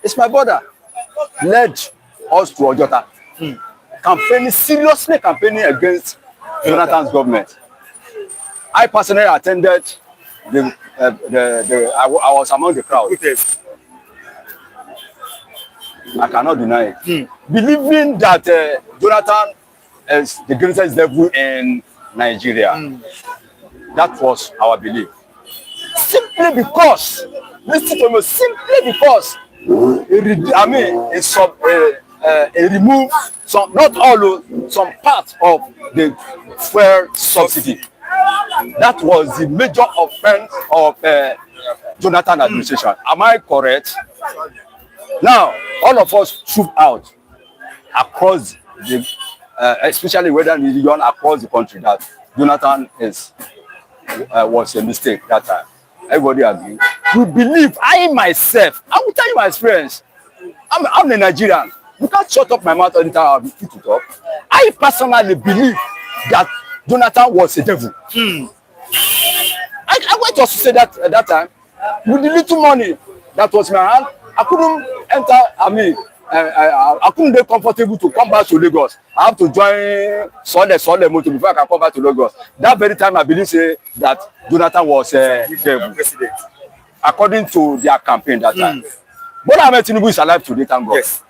it's my brother led us to Ojota, seriously campaigning against Jonathan's government. I personally attended I was among the crowd. I cannot deny it. Believing that Jonathan is the greatest devil in Nigeria. That was our belief. Simply because, listen to me, simply because it removed some, not all, some part of the fuel subsidy. That was the major offense of Jonathan administration. Am I correct? Now, all of us troop out across the, especially whether region across the country, that Jonathan was a mistake that time. Everybody agree. We believe, I myself, I will tell you my experience. I'm a Nigerian. You can't shut up my mouth all the time. I'll be free to talk. I personally believe that Jonathan was a devil. I went to say that at that time. With the little money that was in my hand, I couldn't enter, I couldn't be comfortable to come back to Lagos. I have to join Sunday motor before I can come back to Lagos. That very time I believe that Jonathan was a devil. According to their campaign that time. Bola Ahmed Tinubu is alive today, thank God. Yes.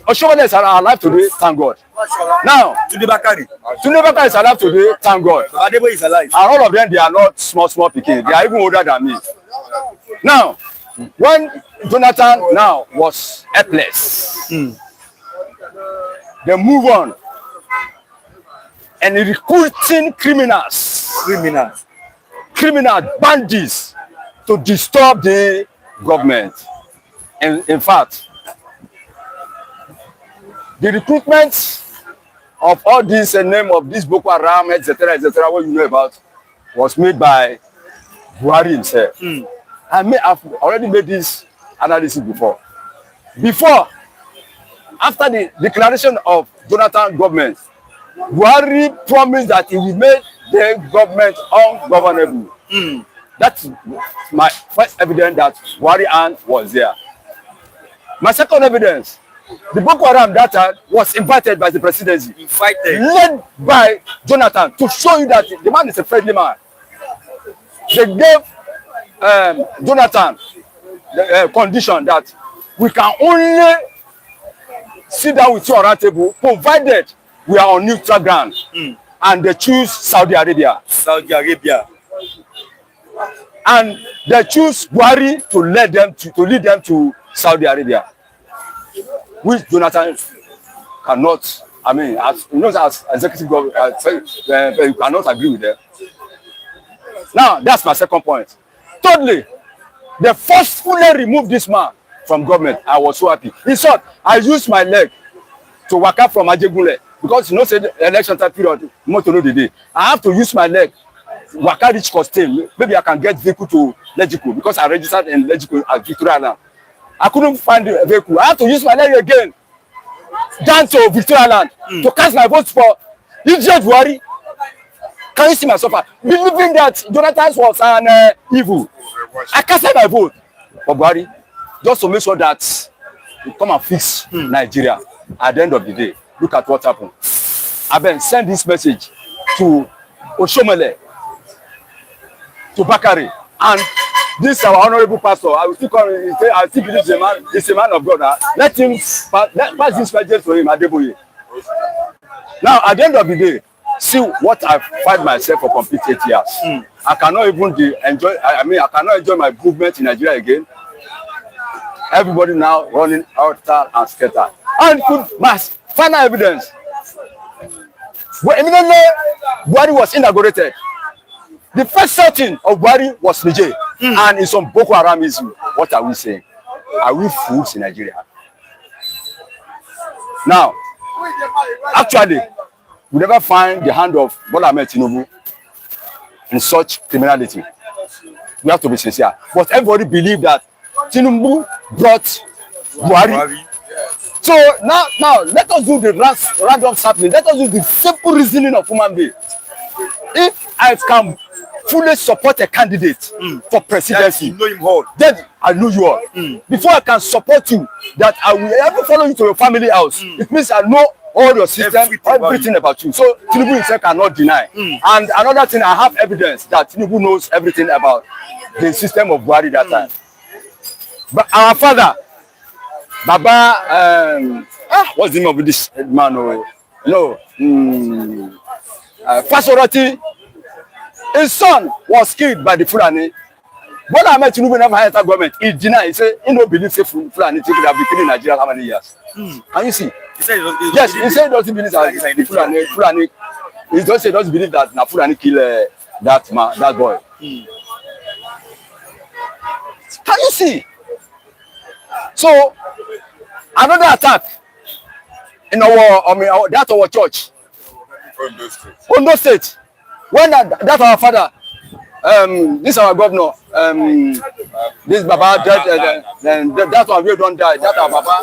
Oshomole is alive today, thank God. Now, Tunde Bakari is alive today, thank God. Adebo is alive. And all of them, they are not small pikin. They are even older than me. Now, when Jonathan now was helpless, they move on and recruiting criminals, bandits to disturb the government. And in fact, the recruitment of all this name of this Boko Haram, etc., what you know about, was made by Buhari himself. I've already made this analysis before. After the declaration of Jonathan government, Buhari promised that he will make the government ungovernable. That's my first evidence that Buhari hand was there. My second evidence, the Boko Haram that time was invited by the presidency, led by Jonathan, to show you that the man is a friendly man. They gave Jonathan the condition that we can only sit down with you on our table, provided we are on neutral ground, and they choose Saudi Arabia. And they choose Buhari to lead them to Saudi Arabia, which Jonathan cannot. As executive government, you cannot agree with them. Now, that's my second point. Thirdly, they forcefully removed this man from government. I was so happy. In short, I used my leg to walk up from Ajegunle because say the election time period, not to know the day. I have to use my leg, walk out reach Costain. Maybe I can get vehicle to Legico because I registered in Legico at Victoria now. I couldn't find the vehicle. I have to use my leg again down to Victoria Land to cast my vote for idiot Buhari. Can you see my suffer? Believing that Jonathan was an evil. I casted my vote for Buhari just to make sure that we come and fix Nigeria. At the end of the day, look at what happened. I then send this message to Oshomole, to Bakari, and this our honorable pastor. I will still call him. I still believe he's a man of God. Let him pass this message to him, Adeboye. Now, at the end of the day, see what I find myself for complete 8 years. I cannot even enjoy. I cannot enjoy my movement in Nigeria again. Everybody now running outer and scatter. And my final evidence. When immediately Buhari was inaugurated, the first setting of Buhari was Niger, and it's on Boko Haramism. What are we saying? Are we fools in Nigeria? Now, actually, we never find the hand of Bola Ahmed Tinubu in such criminality. We have to be sincere. But everybody believe that Tinubu brought Buhari. So now let us do the random sampling. Let us do the simple reasoning of human being. If I can fully support a candidate for presidency, know him all. Then I know you all. Before I can support you, that I will ever follow you to your family house, it means I know all your system, everything about you. So Tinubu himself cannot deny. And another thing, I have evidence that Tinubu knows everything about the system of Buhari that time. But our father, Baba, what's the name of this man? No, Fasorati, his son was killed by the Fulani. Bola Ahmed Tinubu never entered government. He denied. He said he no believe say Fulani take have been killing Nigeria how many years? Can you see? He said Yes, he said he doesn't believe that the Fulani. He just say doesn't believe that Fulani kill that man, that boy. Can you see? So another attack in that our church, Ondo State. When that our father, this our governor, this Baba, that one we don't die. That our Baba.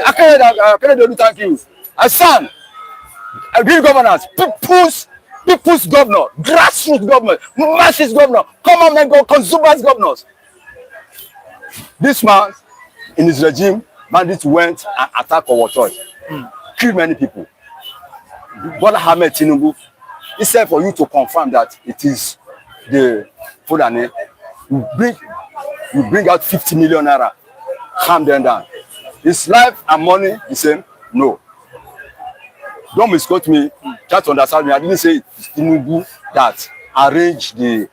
Akere, thank you. A son, a real governors, people's governor, grassroots governor, masses governor, common men go, consumers governors. This man, in his regime, bandits went and attacked our church, killed many people. Bola Ahmed Tinubu, he said for you to confirm that it is the Fulani, you bring out 50 million naira, calm them down. His life and money the same? No. Don't misquote me, try to understand me. I didn't say it's Tinubu that arranged the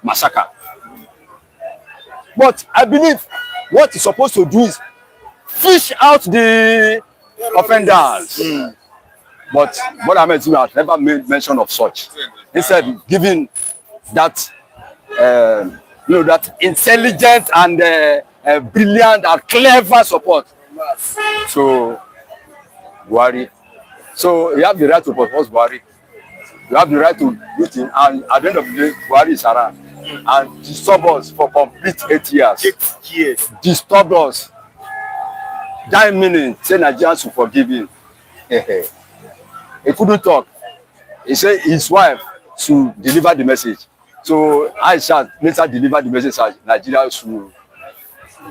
massacre. But I believe what he's supposed to do is fish out the offenders. But Bola Ahmed Tinubu has never made mention of such. Instead, giving that that intelligent and brilliant and clever support to Buhari. So you have the right to propose Buhari. You have the right to do things, and at the end of the day, Buhari is around and disturb us for complete 8 years. 8 years. Disturb us. That meaning, say Nigerians will forgive him. He couldn't talk. He said his wife should deliver the message. So Aisha later delivered the message that Nigeria should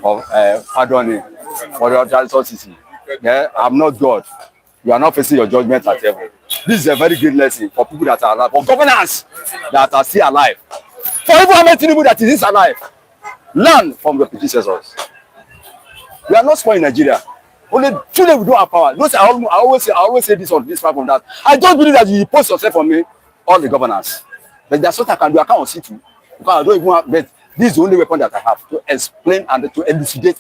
pardon him for the atrocity. Yeah, I'm not God. You are not facing your judgment at heaven. This is a very great lesson for people that are alive, for governors that are still alive. For even Ahmed Tinubu that is alive, learn from your predecessors. We are not small in Nigeria. Only truly we don't have power. Those I always say this on this platform that I don't believe that you post yourself on me, all the governors. But there's what I can do. I can't sit you because I don't even have. But this is the only weapon that I have to explain and to elucidate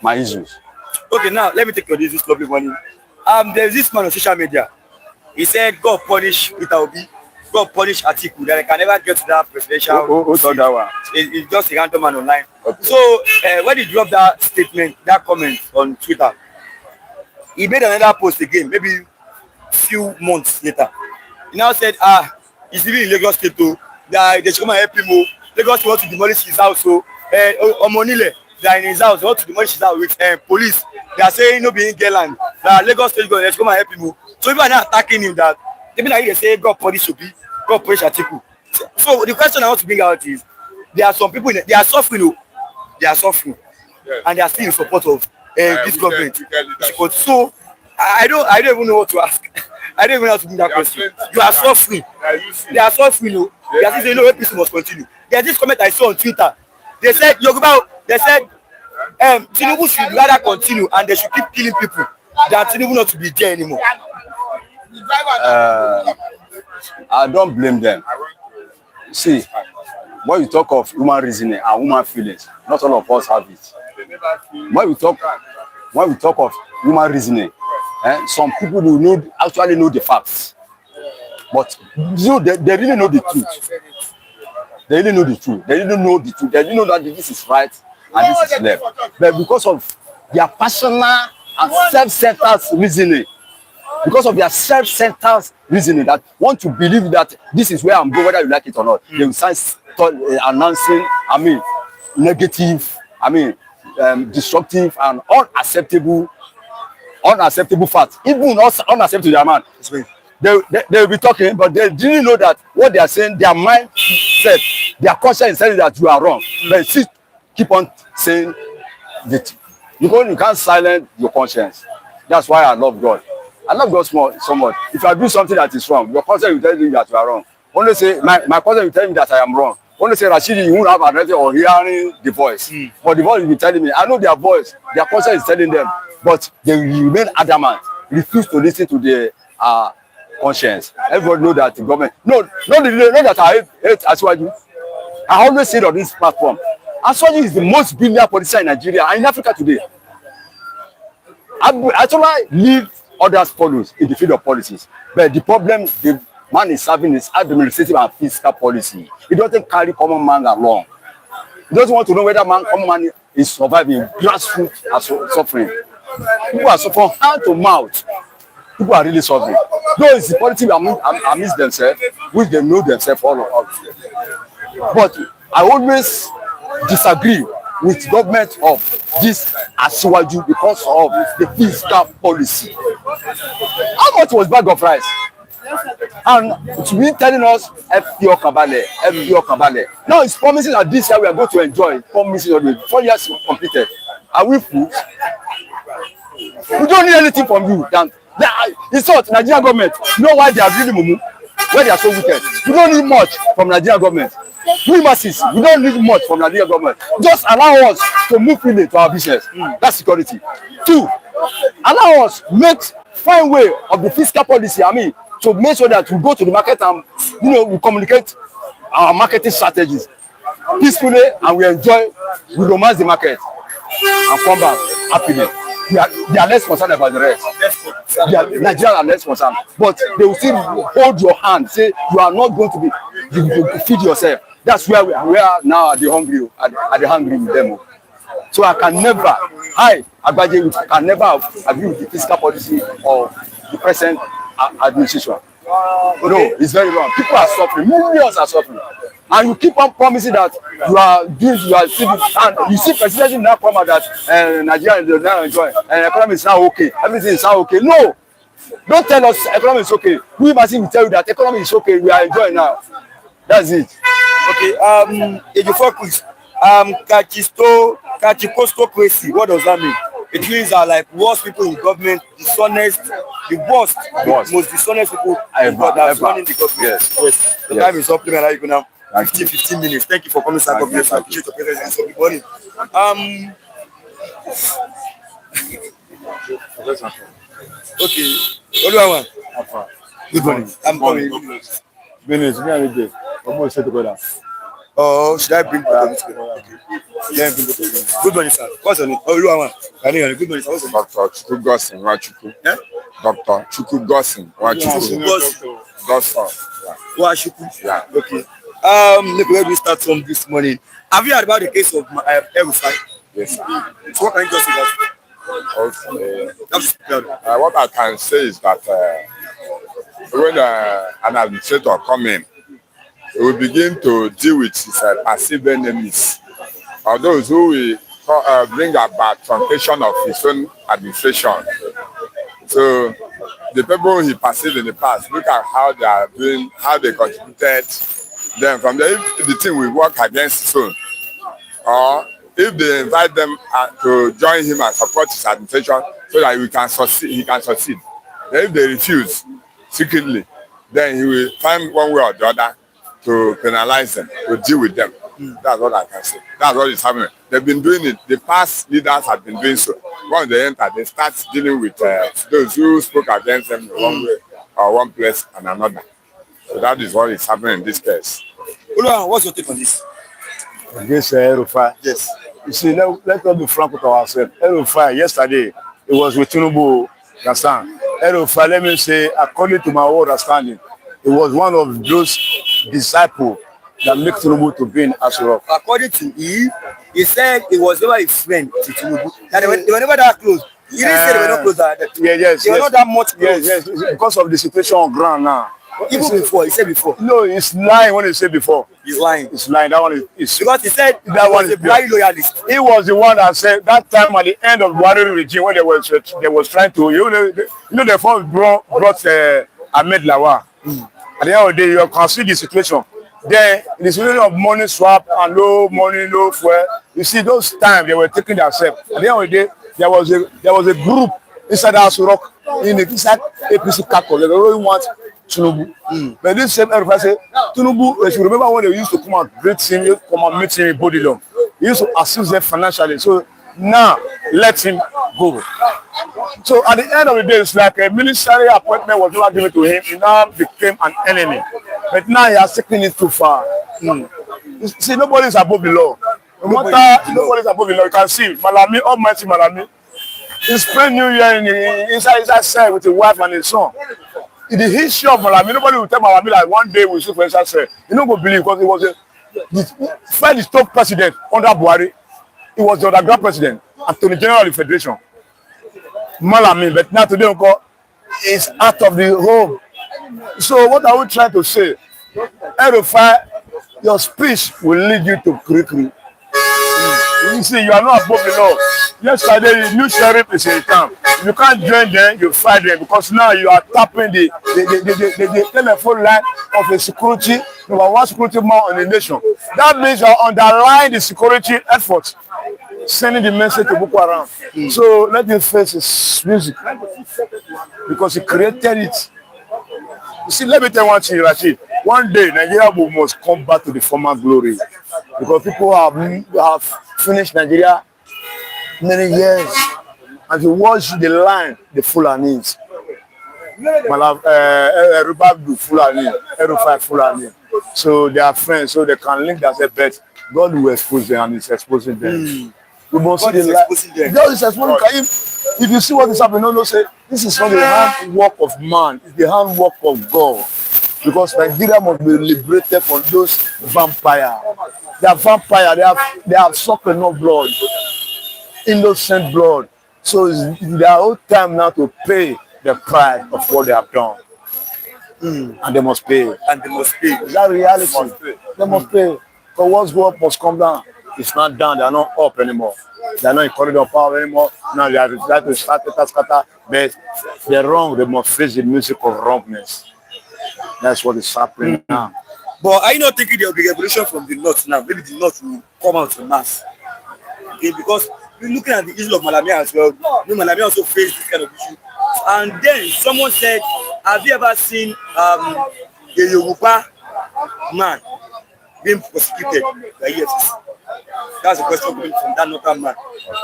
my issues. Okay, now let me take your this lovely morning. There's this man on social media. He said, God punish Peter Obi, God punish Atiku, that I can never get to that presidential. Who's on that one? It's just a random man online. Okay. So when he dropped that statement, that comment on Twitter, he made another post again, maybe few months later. He now said, he's living in Lagos State too, that they should come and help him. Lagos want to demolish his house, so Omonile, they are in his house, they want to demolish his house with police. They are saying no being Gerland, that Lagos State going to come and help him. So people are now attacking him that even like they say God punish Obi, God punish Atiku. So the question I want to bring out is there are some people they are suffering, yes, and they are still in support of this government. So I don't even know what to ask. I don't even know how to bring that question. You are suffering. They are suffering. They are saying no, peace must continue. There's this comment I saw on Twitter. They said Tinubu should rather continue and they should keep killing people than Tinubu not to be there anymore. I don't blame them. See, when you talk of human reasoning and human feelings, not all of us have it. When we talk of human reasoning, some people do actually know the facts, but they really know the truth. They really know the truth. They really know the truth. They really know that this is right and this is left. But because of their personal and self-centered reasoning, that want to believe that this is where I'm going, whether you like it or not, they will start announcing, negative, destructive and unacceptable facts, even unacceptable to their man. They will be talking, but they didn't know that what they are saying, their mind said, their conscience is telling that you are wrong. But still keep on saying that you can't silence your conscience. That's why I love God. I love God so much. If I do something that is wrong, your conscience will tell you that you are wrong. Only say my conscience will tell me that I am wrong. Only say Rashidi, you won't have addressed or hearing the voice. But the voice will be telling me. I know their voice, their conscience is telling them, but they remain adamant, refuse to listen to the conscience. Everybody know that the government. No, not that I hate Asiwaju. I always say it on this platform. Asiwaju is the most brilliant politician in Nigeria and in Africa today. Actually, leave others follows in the field of policies. But the problem the man is serving is administrative and fiscal policy. He doesn't carry common man along. He doesn't want to know whether common man is surviving, grassroots are suffering. People are suffering hand to mouth. People are really suffering. Though it's the politics amidst themselves, which they know themselves all about. But I always disagree with government of this Asiwaju because of the fiscal policy. How much was bag of rice? And to be telling us FPO Kabale. Now it's promising that this year we are going to enjoy. Promising already 4 years completed. Are we fools? We don't need anything from you. It's not Nigerian government. You know why they are really mumu? Why they are so wicked? We don't need much from Nigerian government. We masses, we don't need much from Nigerian government. Just allow us to move freely to our business. That's security. 2, allow us find way of the fiscal policy. I mean, to make sure that we go to the market and we communicate our marketing strategies peacefully and we romance the market and come back happily. They are less concerned about the rest. Nigerians are less concerned, but they will still hold your hand, say you are not going to be feed yourself. That's where we are now at the hungry with them. So I Agbaje can never agree with the fiscal policy of the present administration. No, it's very wrong. People are suffering. Millions are suffering. And you keep on promising that and you see presidency now come out that Nigeria is now enjoying and economy is now okay. Everything is now okay. No, don't tell us economy is okay. We must tell you that economy is okay. We are enjoying now. That's it. Okay. If you focus, Kachistocracy, what does that mean? It means like worst people in government, dishonest, the worst, most dishonest people in government running the government. Yes. The time is up. You can now 15 minutes. Thank you for coming, sir. God bless you. I appreciate your presence in the morning. Okay. Oluwawan. Good morning. I'm coming. Minutes. Almost set together. Oh, should I bring them together? Okay. Then bring them. Good morning, sir. What's your name? Oluwawan. Good morning, sir. What's your name? Dr. Chuku Gosin Wachuku. Yeah? Dr. Chuku Gosin Wachuku. Wachuku. Yeah. Okay. Let me start from this morning. Have you heard about the case of El-Rufai? Yes, sir. So what can you just say about Okay. What I can say is that when an administrator come in, he will begin to deal with his perceived enemies, or those who will bring about truncation of his own administration. So the people he perceived in the past, look at how they are doing, how they contributed. Then from there, if the thing will work against his own, or if they invite them to join him and support his administration so that he can succeed. Then if they refuse secretly, then he will find one way or the other to penalize them, to deal with them. That's what I can say. That's what is happening. They've been doing it. The past leaders have been doing so. Once they enter, they start dealing with those who spoke against them in one way or one place and another. So that is what is happening in this case. Oluwawan, what's your take on this? Against El-Rufai. Yes. You see, let us be frank with ourselves. El-Rufai, yesterday, it was with Tinubu. El-Rufai, let me say, according to my own understanding, it was one of those disciples that make Tinubu to be in Asura. According to him, he said it was never a friend to Tinubu. That they were never that close. He didn't say they were not close. They were not that much close. Yes, because of the situation on ground now. Even before, he said before. No, he's lying when he said before. He's lying. He's lying. That one is because he said that one is a blind loyalist. He was the one that said that time at the end of the Buhari regime when they was trying to, they first brought Ahmed Lawal. At the end of the day, you can see the situation. Then in the situation of money swap and no money, no fuel, you see those times they were taking themselves. At the end of the day, there was a group inside Asura inside APC Kako. They really want Tinubu. But this same El-Rufai say Tinubu, if you remember when they used to come and greet him, come and meet him in Bodilon, he used to assist them financially. So Now, let him go. So at the end of the day, it's like a military appointment was not given to him. He now became an enemy. But now he has taken it too far. See, nobody is above the law. No matter, nobody is above the law. You can see Malami, Almighty Malami, he spent New Year inside cell with his wife and his son. In the history of Malami, nobody will tell Malami that one day we'll see for inside cell. You don't go believe because he was the first top president under Buhari. He was the underground president, Attorney General of the Federation. Malami, but now today is out of the home. So what are we trying to say? El-Rufai, your speech will lead you to Krikri. You see, you are not above the law. Yesterday, the new sheriff is in town. You can't join them, you fight them because now you are tapping the telephone line of a security, number one security man on the nation. That means you are underlying the security efforts, sending the message to Boko Haram. So let him face his music because he created it. You see, let me tell you one thing, Rashid. One day, Nigeria must come back to the former glory because people have finished Nigeria many years. And you watch the line, the Fulanis. Everybody Fulani, El-Rufai Fulani. So they are friends, so they can link themselves, but God will expose them and he's exposing them. We must see the light. God is exposing. If you see what is happening, no, say this is not the handwork of man, it's the handwork of God. Because Nigeria must be liberated from those vampires. They are vampires, they have sucked enough blood, innocent blood. So it's their own time now to pay the price of what they have done. And they must pay. And they must pay. Is that reality? They must pay. Because what's go up must come down. It's not down, they are not up anymore. They are not in corridor power anymore. Now they are trying to scatter, but they're wrong. They must face the music of wrongness. That's what is happening now. But are you not thinking there will be revolution from the north now? Maybe the north will come out in mass. Okay, because we're looking at the issue of Malami as well. You know, Malami also faced this kind of issue. And then someone said, have you ever seen a Yoruba man being prosecuted by EFCC? That's a question coming from that northern man.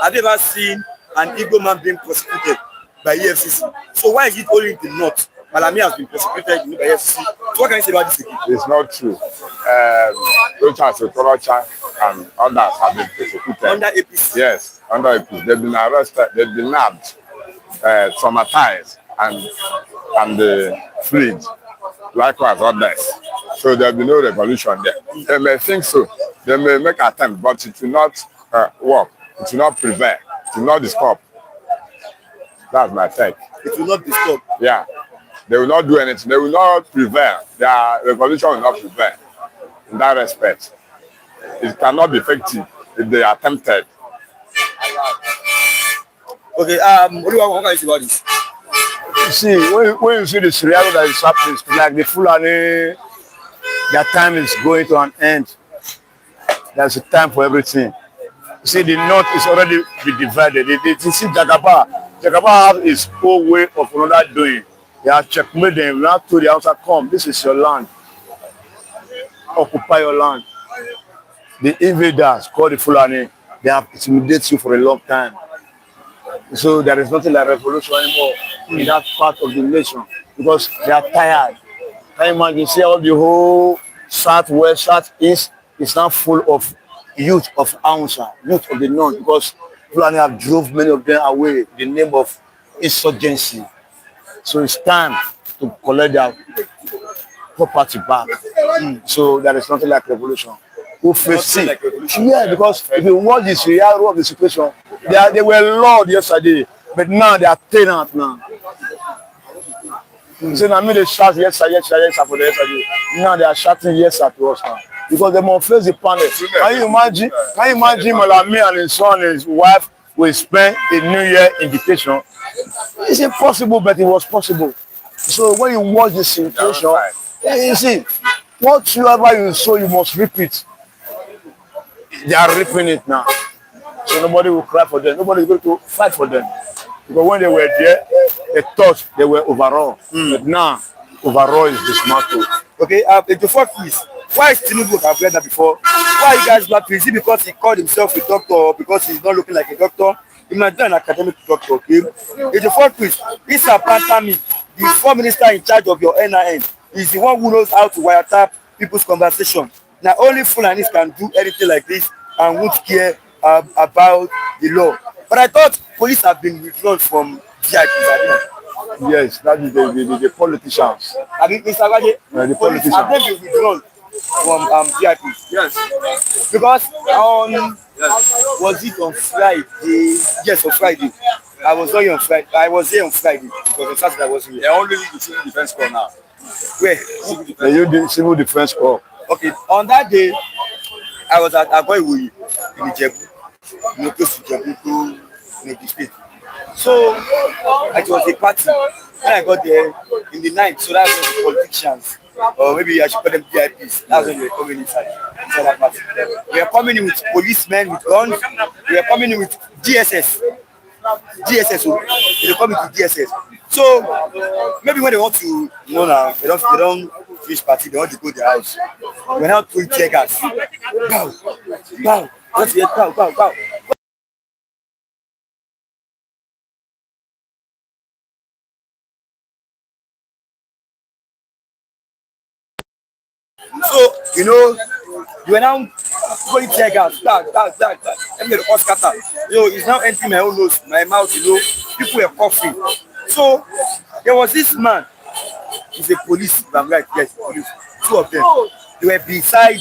Have you ever seen an Igbo man being prosecuted by EFCC? So why is it only in the north? Malami has been prosecuted by EFCC. So what can you say about this again? It's not true. Rocha and others have been prosecuted. Under APC? Yes, under APC. They've been arrested, they've been nabbed, traumatized, and freed. Likewise, others. So there will be no revolution there. They may think so. They may make attempt, but it will not work. It will not prevail. It will not disturb. That's my take. It will not disturb. Yeah. They will not do anything. They will not prevail. Their revolution will not prevail in that respect. It cannot be effective if they attempted. Okay, what can you say about this? You see, when you see the scenario that is happening, it's like the Fulani, their time is going to an end. There's a time for everything. You see, the north is already be divided. You see, Jagaba has his own way of another doing. They have checkmate them. Now to the outside, come. This is your land. Occupy your land. The invaders called the Fulani. They have intimidated you for a long time. So there is nothing like revolution anymore in that part of the nation because they are tired. Can you imagine? See how the whole southwest, southeast is now full of youth of Aunsa, youth of the north, because Fulani have drove many of them away in the name of insurgency. So it's time to collect their property back. So there is nothing like revolution. Who face it? Yeah, because if you watch this reality of the situation, they were Lord yesterday, but now they are tenant now. So I mean they shout yes for the yesterday. Now they are shouting yes to us now. Because they must face the panel. Can you imagine Malami and his son and his wife will spend a New Year invitation? It's impossible, but it was possible. So when you watch the situation, you see, whatsoever you sow, you must reap it. They are reaping it now. So nobody will cry for them. Nobody is going to fight for them. Because when they were there, they thought they were overall. But now, overall is dismantled. Okay, the fourth is Why is Tinubu? I've read that before. Why are you guys black? Is it because he called himself a doctor or because he's not looking like a doctor? He might be an academic doctor, okay? It's the fourth quiz. Issa Pantami, the foreign minister in charge of your NIN, is the one who knows how to wiretap people's conversation. Now, only Fulanis can do anything like this and won't care about the law. But I thought police have been withdrawn from VIPs. Yes, that is the politicians. I mean, Mr. Agade, The police politicians. have been withdrawn from VIPs. Yes. Because was it on Friday? Yes, on Friday. I was not here on Friday. I was here on Friday because on Saturday I wasn't here. They only need the civil defense corps now. Where? They use the civil defense corps. Okay, on that day, I was at Agoiwoyi in Ijebu, close to Ijebu, to the state. So it was a party. When I got there in the night, so that's when the politicians, or maybe I should call them VIPs, that's when they were coming inside that party. We are coming in with policemen with guns. We are coming in with DSS. DSS, so they come into DSS. So maybe when they want to, now they don't finish party, they want to go to their house. We're now throwing tear gas. Bow, bow, let's get bow, bow, bow. So, you are now going tear gas, let me all scatter. It's now emptying my own nose, my mouth, people were coughing. So, there was this man, he's a police, if I'm right, yes, police, two of them. They were beside,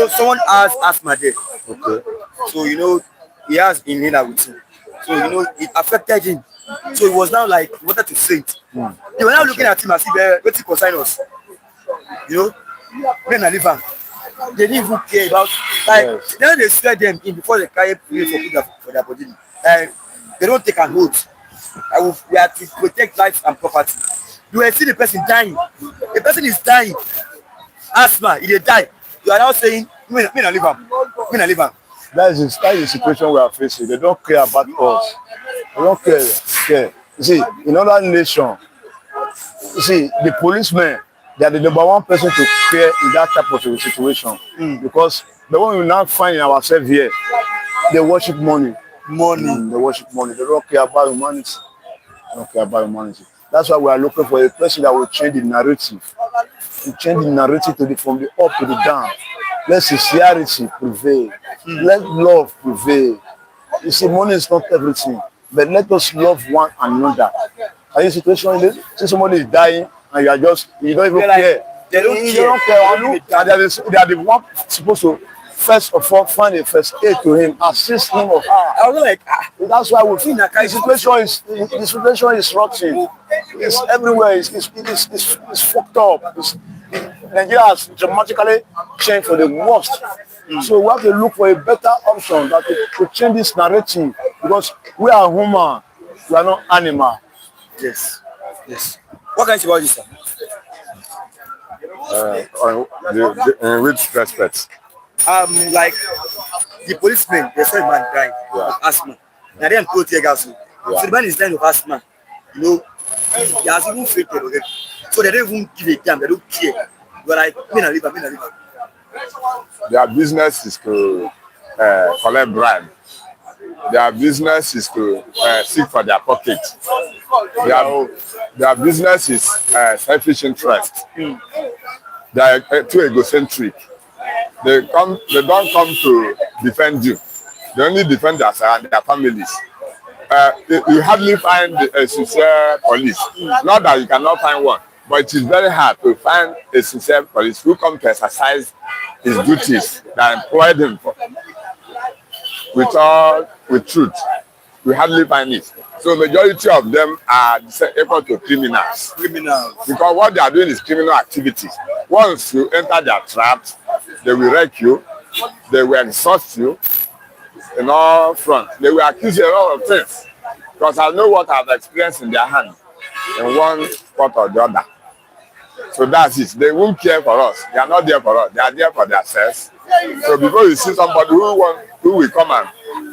someone has asthma there. Okay. So, he has inhaler with him. So, it affected him. So, it was now like, he wanted to faint. They were now looking at him as if what's it concern us? Men are living. They didn't even care about Yes. Then they swear them in before they carry police for their body. They don't take an oath. We have to protect life and property. You will see the person dying. The person is dying. Asthma, he die. You are now saying, men are living. Men are living. That is the situation we are facing. They don't care about us. They don't care. You see, in other nations, the policemen, they are the number one person to care in that type of situation. Because the one we now find ourselves here, they worship money. They worship money. They don't care about humanity. They don't care about humanity. That's why we are looking for a person that will change the narrative. To change the narrative from the up to the down. Let sincerity prevail. Let love prevail. You see, money is not everything, but let us love one another. Are you in a situation see somebody is dying and you don't even care? They don't care. And they are the one supposed to first of all find a first aid to him, assist him or her. I was like, That's why we feel the situation is rotten. It's everywhere. It's fucked up. Nigeria has dramatically changed for the worst. So we have to look for a better option that to change this narrative, because we are human, we are not animal. yes. What can you say about this, sir? In which respect? Like the policemen, they saw a man dying of asthma. Now they go tear gas. So the man is dying of asthma. He has even fainted already. So they don't even give a damn. They don't care. But like, men are living. Their business is to collect bribe. Their business is to seek for their pocket. Their business is selfish interest. They are too egocentric. They don't come to defend you. They only defend themselves and their families. You hardly find a sincere police. Not that you cannot find one, but it is very hard to find a sincere police who come to exercise his duties that employed him for. With truth, we hardly find it. So majority of them are equal to criminals. Because what they are doing is criminal activities. Once you enter their traps, they will wreck you, they will exhaust you in all fronts. They will accuse you of a lot of things. Because I know what I've experienced in their hand in one spot or the other. So that's it. They won't care for us. They are not there for us. They are there for themselves. So before you see somebody who will come and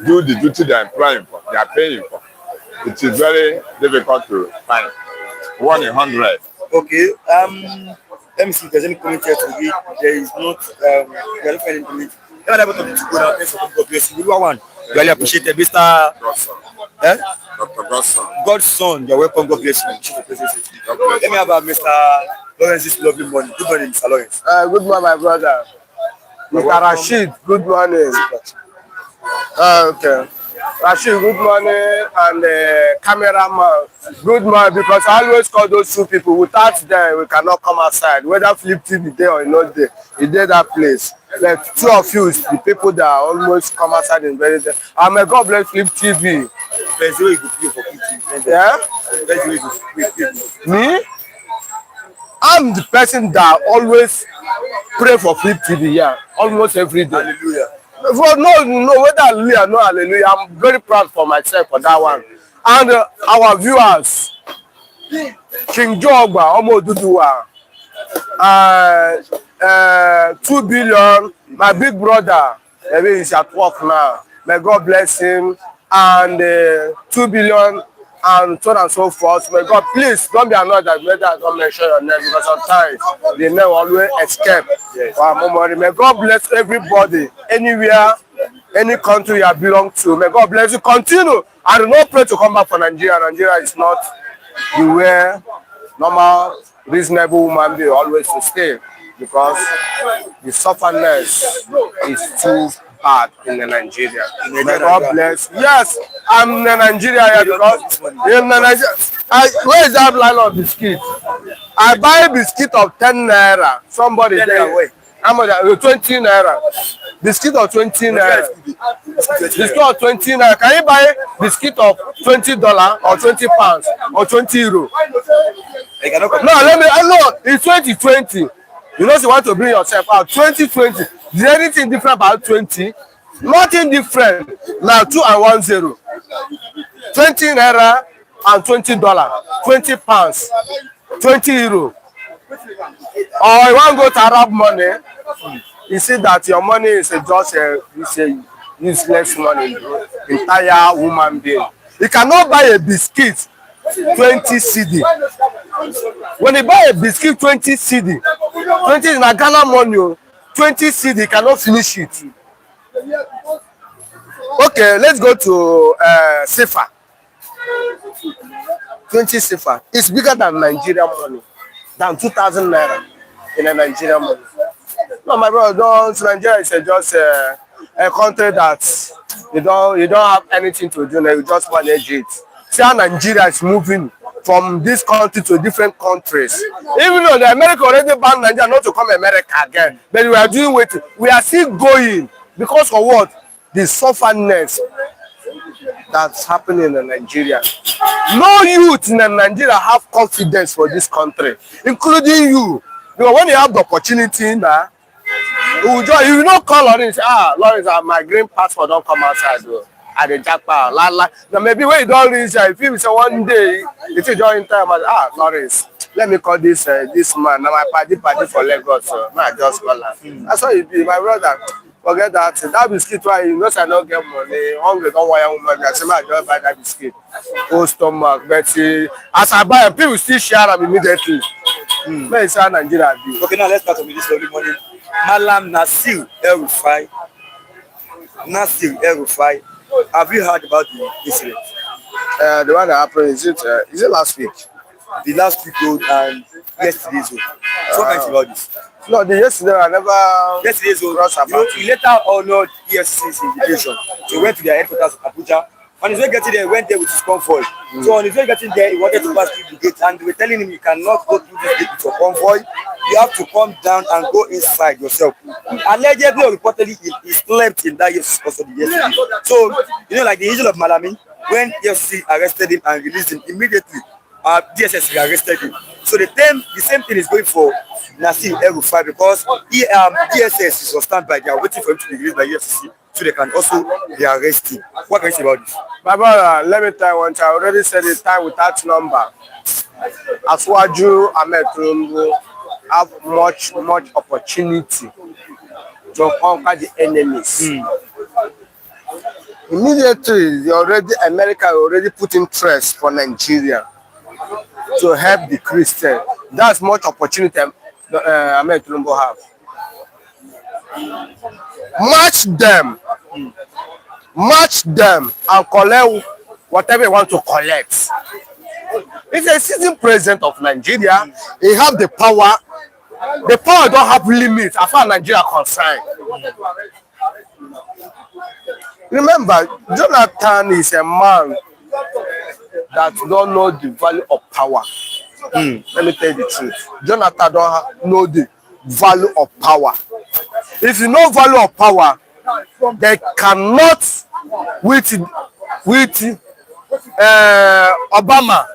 do the duty they are employing for, they are paying for, it is very difficult to find. 1 in 100. Okay. Let me see if there's any comment here to read. There is not. We are not finding comment. Let me able to go down. Thanks for God bless you. One. Really appreciate it, Mr. Godson. Eh? Dr. Godson. God's son. You're welcome. God bless you. Let me have Mr. Lawrence this lovely morning. Good morning, Mr. Lawrence. Good morning, my brother. Mr. Rashid, good morning. Okay. Rashid, good morning, and cameraman, good morning, because I always call those two people. Without them, we cannot come outside. Whether Flip TV there or not there, he did that place. Like two of you, the people that almost come outside in very day. And may God bless Flip TV. There's a way you go play for Flip TV. Yeah? There's a way you go play. Me? I'm the person that always pray for Flip TV, yeah, almost every day. Hallelujah. For no, whether hallelujah or no hallelujah, I'm very proud for myself for that one. And our viewers, King Jogba, Omo Duduwa, 2 billion, my big brother, maybe he's at work now. May God bless him. And 2 billion and so on and so forth. May God, please don't be annoyed that maybe I don't mention your name, because sometimes the name always escape. Yes. May God bless everybody, anywhere, any country you belong to. May God bless you. Continue. I do not pray to come back for Nigeria. Nigeria is not the way normal, reasonable woman be always to stay, because the sufferness is too bad in Nigeria. May God bless. Yes, I'm in Nigeria here because in Nigeria. Where is that line of biscuit? I buy a biscuit of 10 naira. Somebody there. How much? 20 naira. Biscuit of 20 naira. Biscuit of 20 naira. Can you buy biscuit of $20 or 20 pounds or 20 euro? No, it's 2020. You know, you want to bring yourself out. 2020. Is there anything different about 20? Nothing different. Now 2 and 10. 20 naira and $20. 20 pounds. 20 euro. Or you want to go to Arab money, you see that your money is just a useless money. Entire woman being. You cannot buy a biscuit 20 CD. When you buy a biscuit 20 CD, 20 is na Ghana money, 20 CD, you cannot finish it. Okay, let's go to Sefa. 20 Sefa. It's bigger than Nigerian money, than 2,000 naira in a Nigerian money. No, my brother, Nigeria is just a country that you don't have anything to do. You just manage it. See how Nigeria is moving from this country to different countries. Even though the America already banned Nigeria not to come America again, but we are doing it. We are still going because of what? The sufferness that's happening in Nigeria. No youth in Nigeria have confidence for this country, including you. Because when you have the opportunity now, you will not call Lawrence. Lawrence, my green passport don't come outside. At the jackpot, now maybe when you don't reach, if you say one day, if you join time, Lawrence, let me call this man. Now my party for Lagos, so I just call him. That's what it be, my brother. Forget that. That biscuit, why you know I don't get money. Hungry, don't wire woman. I say, I just buy that biscuit. Oh, stomach. But as I buy, people still share them immediately. Where is Nigeria? Okay, now let's start with this early morning. Malam Nasir El-Rufai. Nasir El-Rufai. Have you heard about the incident? The one that happened, is it last week? The last week and yesterday's one. So much about this. No, the yesterday I never. Yesterday's one. He later honored EFCC's invitation. So he went to their headquarters in Abuja. On his way getting there, he went there with his convoy. So on his way getting there, he wanted to pass through the gate, and they were telling him you cannot go through this gate with your convoy. You have to come down and go inside yourself. Allegedly or reportedly, he slept in that EFCC custody yesterday. So, you know, like the issue of Malami, when EFCC arrested him and released him immediately, DSS arrested him. So the same thing is going for Nasir El-Rufai, because DSS is on standby. They are waiting for him to be released by EFCC so they can also be arrested. What can you say about this? My brother, let me tell you one time. I already said it time without number. Bola Ahmed Tinubu have much opportunity to conquer the enemies. Immediately, America already put interest for Nigeria to help the Christian. That's much opportunity. Ahmed Tinubu have. Match them and collect whatever you want to collect. He's a sitting president of Nigeria. He have the power. The power don't have limits as far as Nigeria concerned. Remember, Jonathan is a man that don't know the value of power. Let me tell you the truth. Jonathan don't know the value of power. If you know value of power, they cannot with Obama,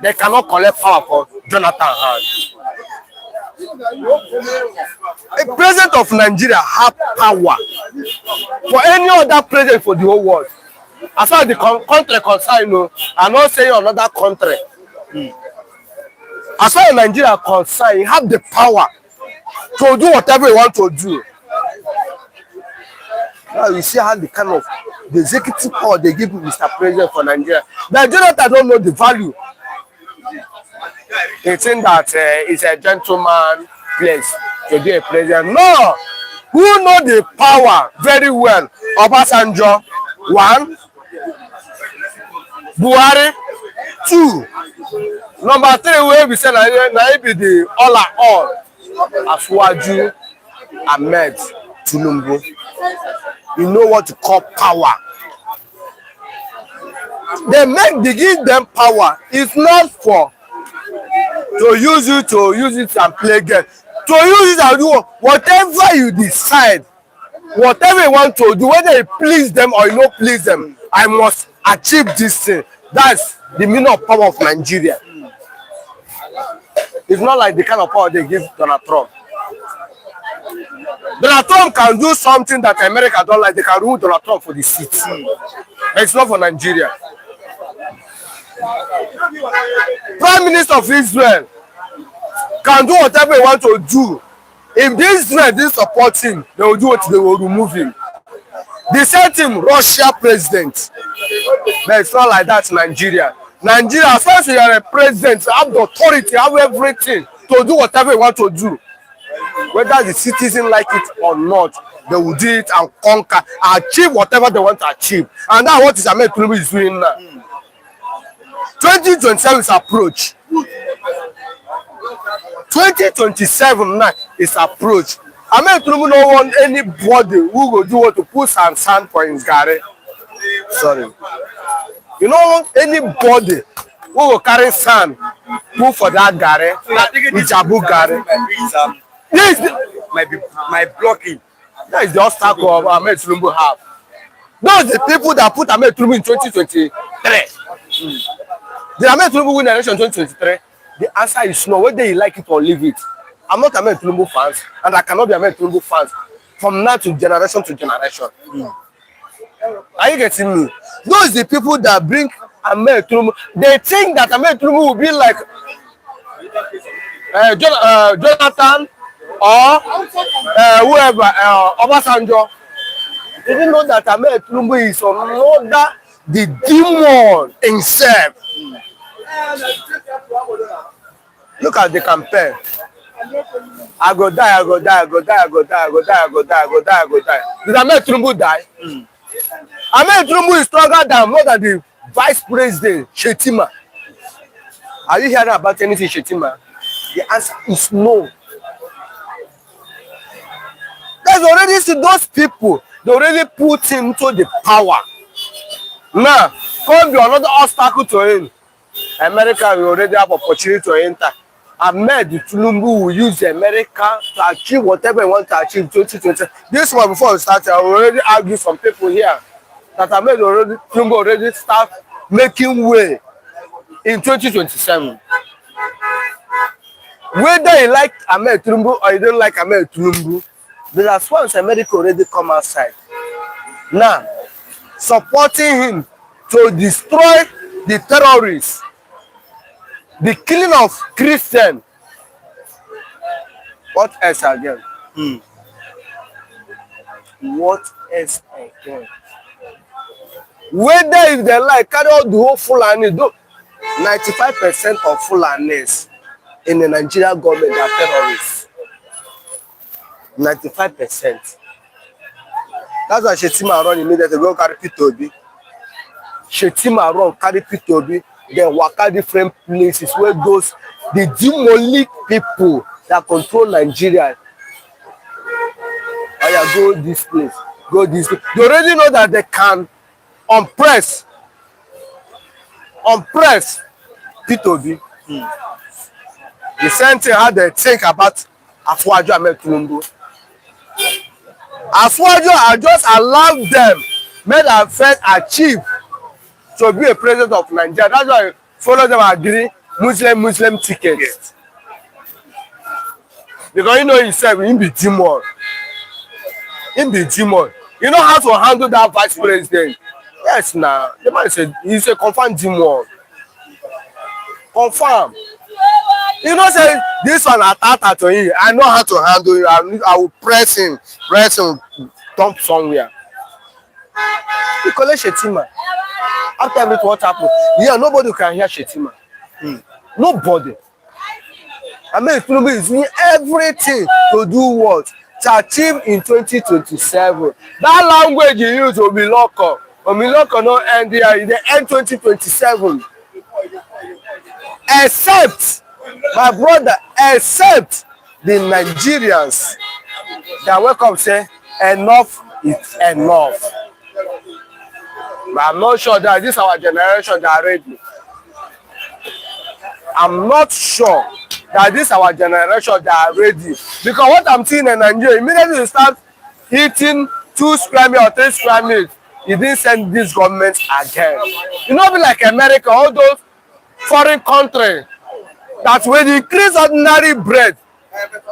they cannot collect power for Jonathan hand. A president of Nigeria have power for any other president for the whole world. As far as the country concerned, no, I'm not saying another country. As far as Nigeria concerned, you have the power to do whatever you want to do. Now you see how the kind of the executive power they give Mr. President for Nigeria. But Jonathan don't know the value. They think that it's a gentleman place to be a president. No! Who know the power very well? Obasanjo, 1. Buhari, 2. Number 3, where we say na be the all. Asuwaju Ahmed Tinubu. You know what to call power. They give them power. It's not for to use it and play game. To use it and do whatever you decide, whatever you want to do, whether it please them or you don't please them, I must achieve this thing. That's the meaning of power of Nigeria. It's not like the kind of power they give Donald Trump. Donald Trump can do something that America don't like. They can remove Donald Trump for the seat. But it's not for Nigeria. Prime Minister of Israel can do whatever he want to do. If this Israel didn't support him, they will do what they will remove him. They sent him Russia president. But it's not like that in Nigeria. Nigeria, as far as you are a president, you have the authority, you have everything to do whatever you want to do. Whether the citizen like it or not, they will do it and conquer, achieve whatever they want to achieve. And that's what Ahmed Tinubu is doing now. 2027 is approach. 2027 now is approach. Ahmed Tinubu don't want anybody who will do what to put some sand for his garden. Sorry. You don't want anybody who will carry sand, put for that garden, Ijabu garden. This my blocking. That is the obstacle of Ahmed Tinubu have. Those the people that put Ahmed Tinubu in 2023. Did Ahmed Tinubu win the election in 2023? The answer is no. Whether you like it or leave it. I'm not Ahmed Tinubu fans, and I cannot be Ahmed Tinubu fans from now to generation to generation. Are you getting me? Those the people that bring Ahmed Tinubu. They think that Ahmed Tinubu will be like Jonathan or whoever, Obasanjo. They didn't know that Ahmed Tinubu is another the demon himself. Look at the campaign. I go die, I go die, I go die, I go die, I go die, I go die, I go die, I go die. Did Ahmed Tinubu die? Ahmed Tinubu is stronger than more than the vice president, Shetima. Are you hearing about anything, Shetima? The answer is no. There's already see those people, they already put him to the power. Now, come be another obstacle to him. America will already have opportunity to enter. Ahmed Tinubu will use America to achieve whatever he wants to achieve in 2020. This one before we start, I already argue some people here that Ahmed Tinubu already start making way in 2027. Whether you like Ahmed Tinubu or you don't like Ahmed Tinubu, the as once America already come outside. Now, supporting him to destroy the terrorists, the killing of Christians. What else again? What else again? Whether if they like carry out the whole Fulani, 95% of Fulanis in the Nigerian government are terrorists. 95%. That's why Shetima run immediately go carry Peter Obi. Shetima run carry Peter Obi, then waka different places where those the demolic people that control Nigeria. Oya, go this place, go this place. They already know that they can oppress Peter Obi. The same thing how they think about Bola Ahmed Tinubu. I just allow them make them first achieve to be a president of Nigeria. That's why I follow them agree Muslim ticket. Because you know himself, he be demon. You know how to handle that vice president. Yes, now the man said he's a confirmed demon. Confirm. You know, say this one attack to him. I know how to handle it. I will press him, dump somewhere. He collect Shetima. After everything what happened, yeah, nobody can hear Shetima. Nobody. I mean, Tinubu is doing everything to do what? To achieve in 2027. That language you use will be local. Local no end there. In the end 2027. Except, my brother, except the Nigerians that wake up say enough is enough. But I'm not sure that this our generation that are ready. I'm not sure that this our generation that are ready. Because what I'm seeing in Nigeria, immediately you start eating 2 square meals or 3 square meals, you didn't send this government again. You know, be like America, all those foreign countries that when they increase ordinary bread,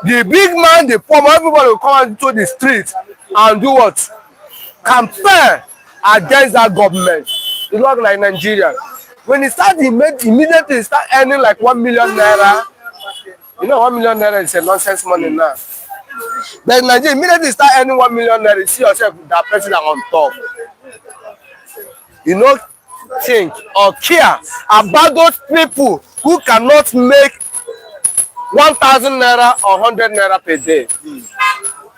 the big man, the poor man, everybody will come into the streets and do what? Campaign against that government. It looks like Nigeria. When he start, immediately start earning like 1 million naira. You know, 1 million naira is a nonsense money now. But in Nigeria, immediately start earning 1 million naira, you see yourself that person on top. You know, think or care about those people who cannot make 1,000 naira or 100 naira per day.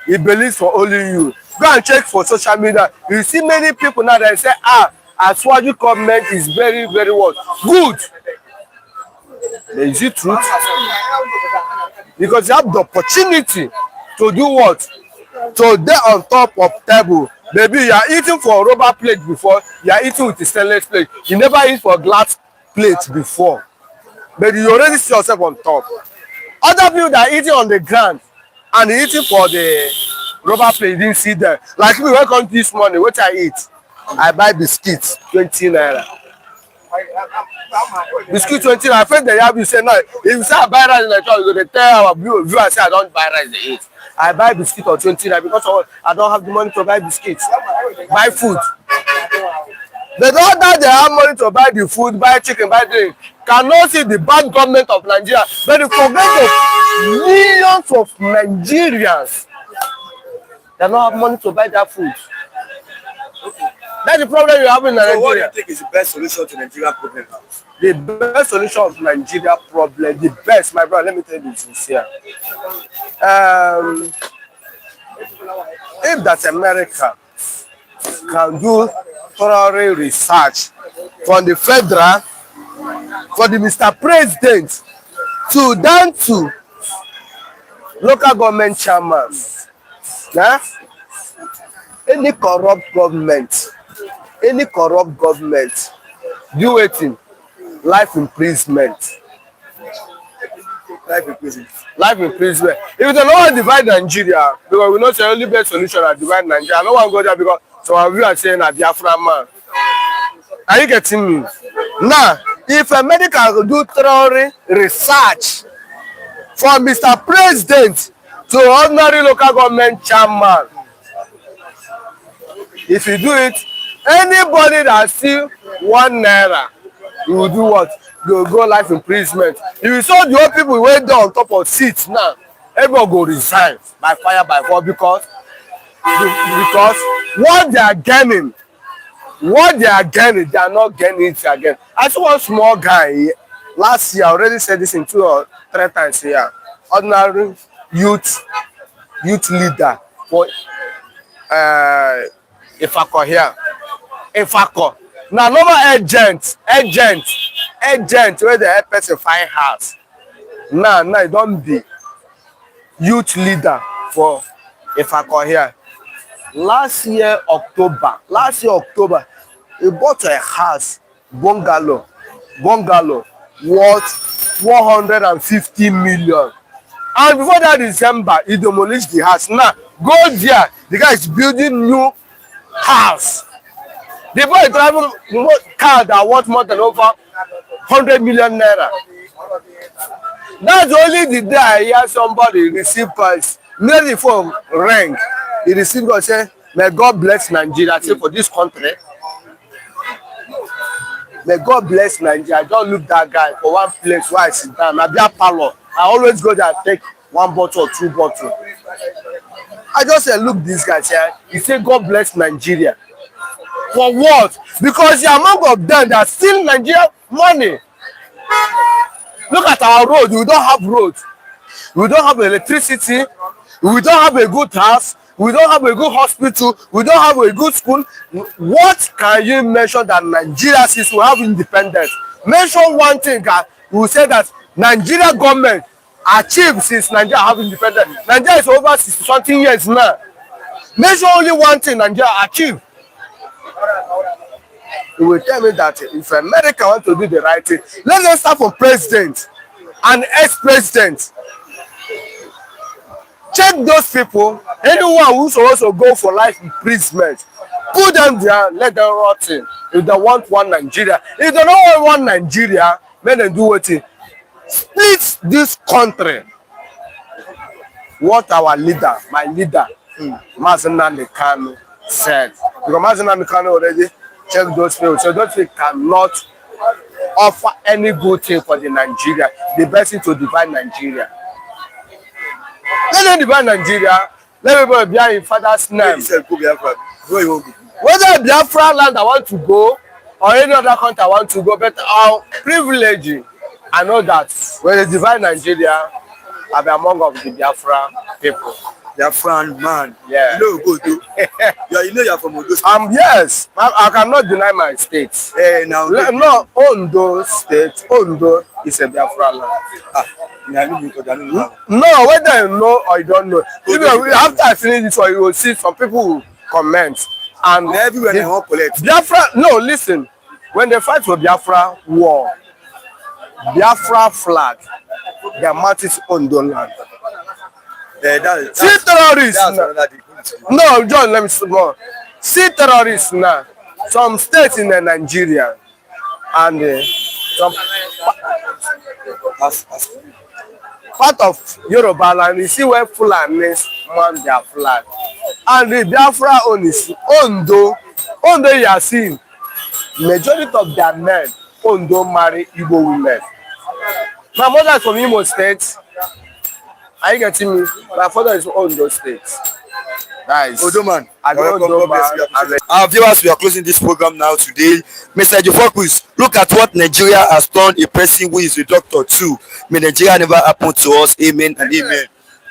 He believes for only you. Go and check for social media. You see many people now that say, Aswaju government is very, very what? Good. Is it truth? Because you have the opportunity to do what? To dey on top of table. Maybe you are eating for a rubber plate before, you are eating with a stainless plate. You never eat for glass plate before. But you already see yourself on top. Other people that are eating on the ground and eating for the rubber plate, you didn't see them. Like me, welcome this morning, what I eat? I buy biscuits, 20 naira. Biscuit 20 naira. I think they have you say no. If you say I buy rice in the church, you go to tell our viewers say I don't buy rice, they eat. I buy biscuit on 20 naira because of, I don't have the money to buy biscuits. Buy food. They don't that they have money to buy the food, buy chicken, buy drink. Cannot see the bad government of Nigeria. But they forget the millions of Nigerians that don't have money to buy that food. That's the problem you have in Nigeria. So what do you think is the best solution to Nigeria problem now? The best solution of Nigeria problem, the best, my brother, let me tell you this sincere. If that America can do thorough research from the federal, for the Mr. President, to down to local government chairman, yeah? Any corrupt government, do waiting, life imprisonment. Life imprisonment. If they don't want to divide Nigeria, because we know the only best solution is divide Nigeria. I don't want to go there because some of you are saying that Biafra man. Are you getting me? Now, if America will do thorough research from Mr. President to ordinary local government chairman, if you do it, anybody that steal 1 naira, you will do what? You will go life imprisonment. If you saw the old people went down on top of seats now, everyone go resign by fire, by force, because what they are gaining, they are not gaining it again. I saw one small guy last year, I already said this in 2 or 3 times here, ordinary youth youth leader for Efcc here. Efcc. Now normal agent where the help person find house. Now e don be youth leader for Efcc here. Last year October, he bought a house, bungalow worth 150 million. And before that December, he demolished the house. Now, go there. The guy is building new house. The boy driving car that worth more than over 100 million naira. That's only the day I hear somebody receive prize. Nearly for rank. He received God say, may God bless Nigeria. Say for this country. May God bless Nigeria. I don't look that guy for one place where I sit down. I be a parlor. I always go there and take one bottle or two bottles. I just say, look this guy here. He say God bless Nigeria. For what? Because the amount of them that steal Nigeria money. Look at our road. We don't have roads. We don't have electricity. We don't have a good house. We don't have a good hospital. We don't have a good school. What can you mention that Nigeria since we have independence? Mention one thing that we say that Nigeria government achieved since Nigeria have independence. Nigeria is over 60-something years now. Mention only one thing Nigeria achieved. You will tell me that if America want to do the right thing, let them start from president and ex-president. Check those people. Anyone who's supposed to go for life imprisonment, put them there, let them rot in. If they want one Nigeria, if they don't want one Nigeria, let them do what it. Split this country. What our leader, my leader, Nasir El-Rufai said. Because Nasir El-Rufai already checked those people. So those people cannot offer any good thing for the Nigeria. The best thing to divide Nigeria. Let them divide Nigeria. Let everybody be in father's name. Whether Biafra land I want to go or any other country I want to go, but our privilege, I know that when they divide Nigeria, I'll be among of the Biafra people. Biafran man. Yeah. You know go to. You know you're from Ondo State. Yes, I cannot deny my state. Now. No, Ondo State. Ondo is a Biafra land. No, whether you know or you don't know. Even after I finish this one, you will see some people will comment. And everywhere they want collect. Biafra, no, listen. When they fight for Biafra war, Biafra flag, they mount it Ondo land. See terrorists. No, John, let me speak more. See terrorists now. Some states in Nigeria and some part of Yoruba land, you see where Fulanis man their flag. And the Biafra own is Ondo. Ondo you are seeing. Majority of their men, Ondo marry Igbo women. My mother is from Imo State. Are you getting me? My father is from Ondo State. Nice. Odo man. Our viewers, we are closing this program now today. Mr. Jofocus, look at what Nigeria has turned a person who is a doctor to. May Nigeria never happen to us. Amen and amen.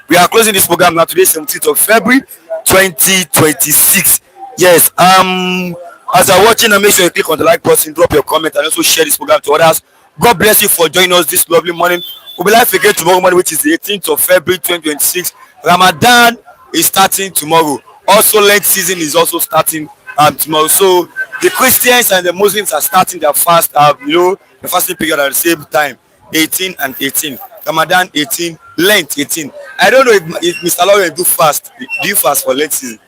We are closing this program now today, 17th of February, 2026. Yes. As you're watching, make sure you click on the like button, drop your comment, and also share this program to others. God bless you for joining us this lovely morning. We'll be live again tomorrow morning, which is the 18th of February, 2026. Ramadan is starting tomorrow. Also, Lent season is also starting tomorrow. So the Christians and the Muslims are starting their fast, the fasting period at the same time. 18 and 18. Ramadan 18, Lent 18. I don't know if Mr. Lawrence do fast. Do you fast for Lent season?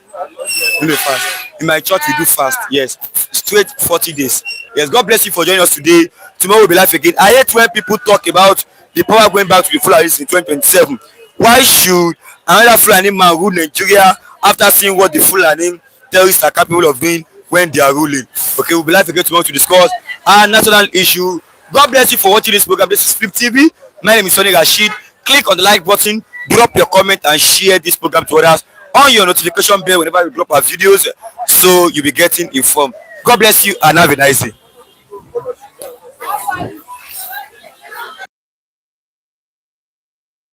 Do you fast? In my church we do fast. Yes, straight 40 days. Yes, God bless you for joining us today. Tomorrow we'll be live again. I hate when people talk about the power going back to the Fulanis in 2027. Why should another Fulani man rule Nigeria after seeing what the Fulani terrorists are capable of doing when they are ruling? Okay, we'll be live again tomorrow to discuss our national issue. God bless you for watching this program. This is Flip TV. My name is Sonny Rashid. Click on the like button, drop your comment, and share this program to others on your notification bell whenever we drop our videos, so you'll be getting informed. God bless you and have a nice day.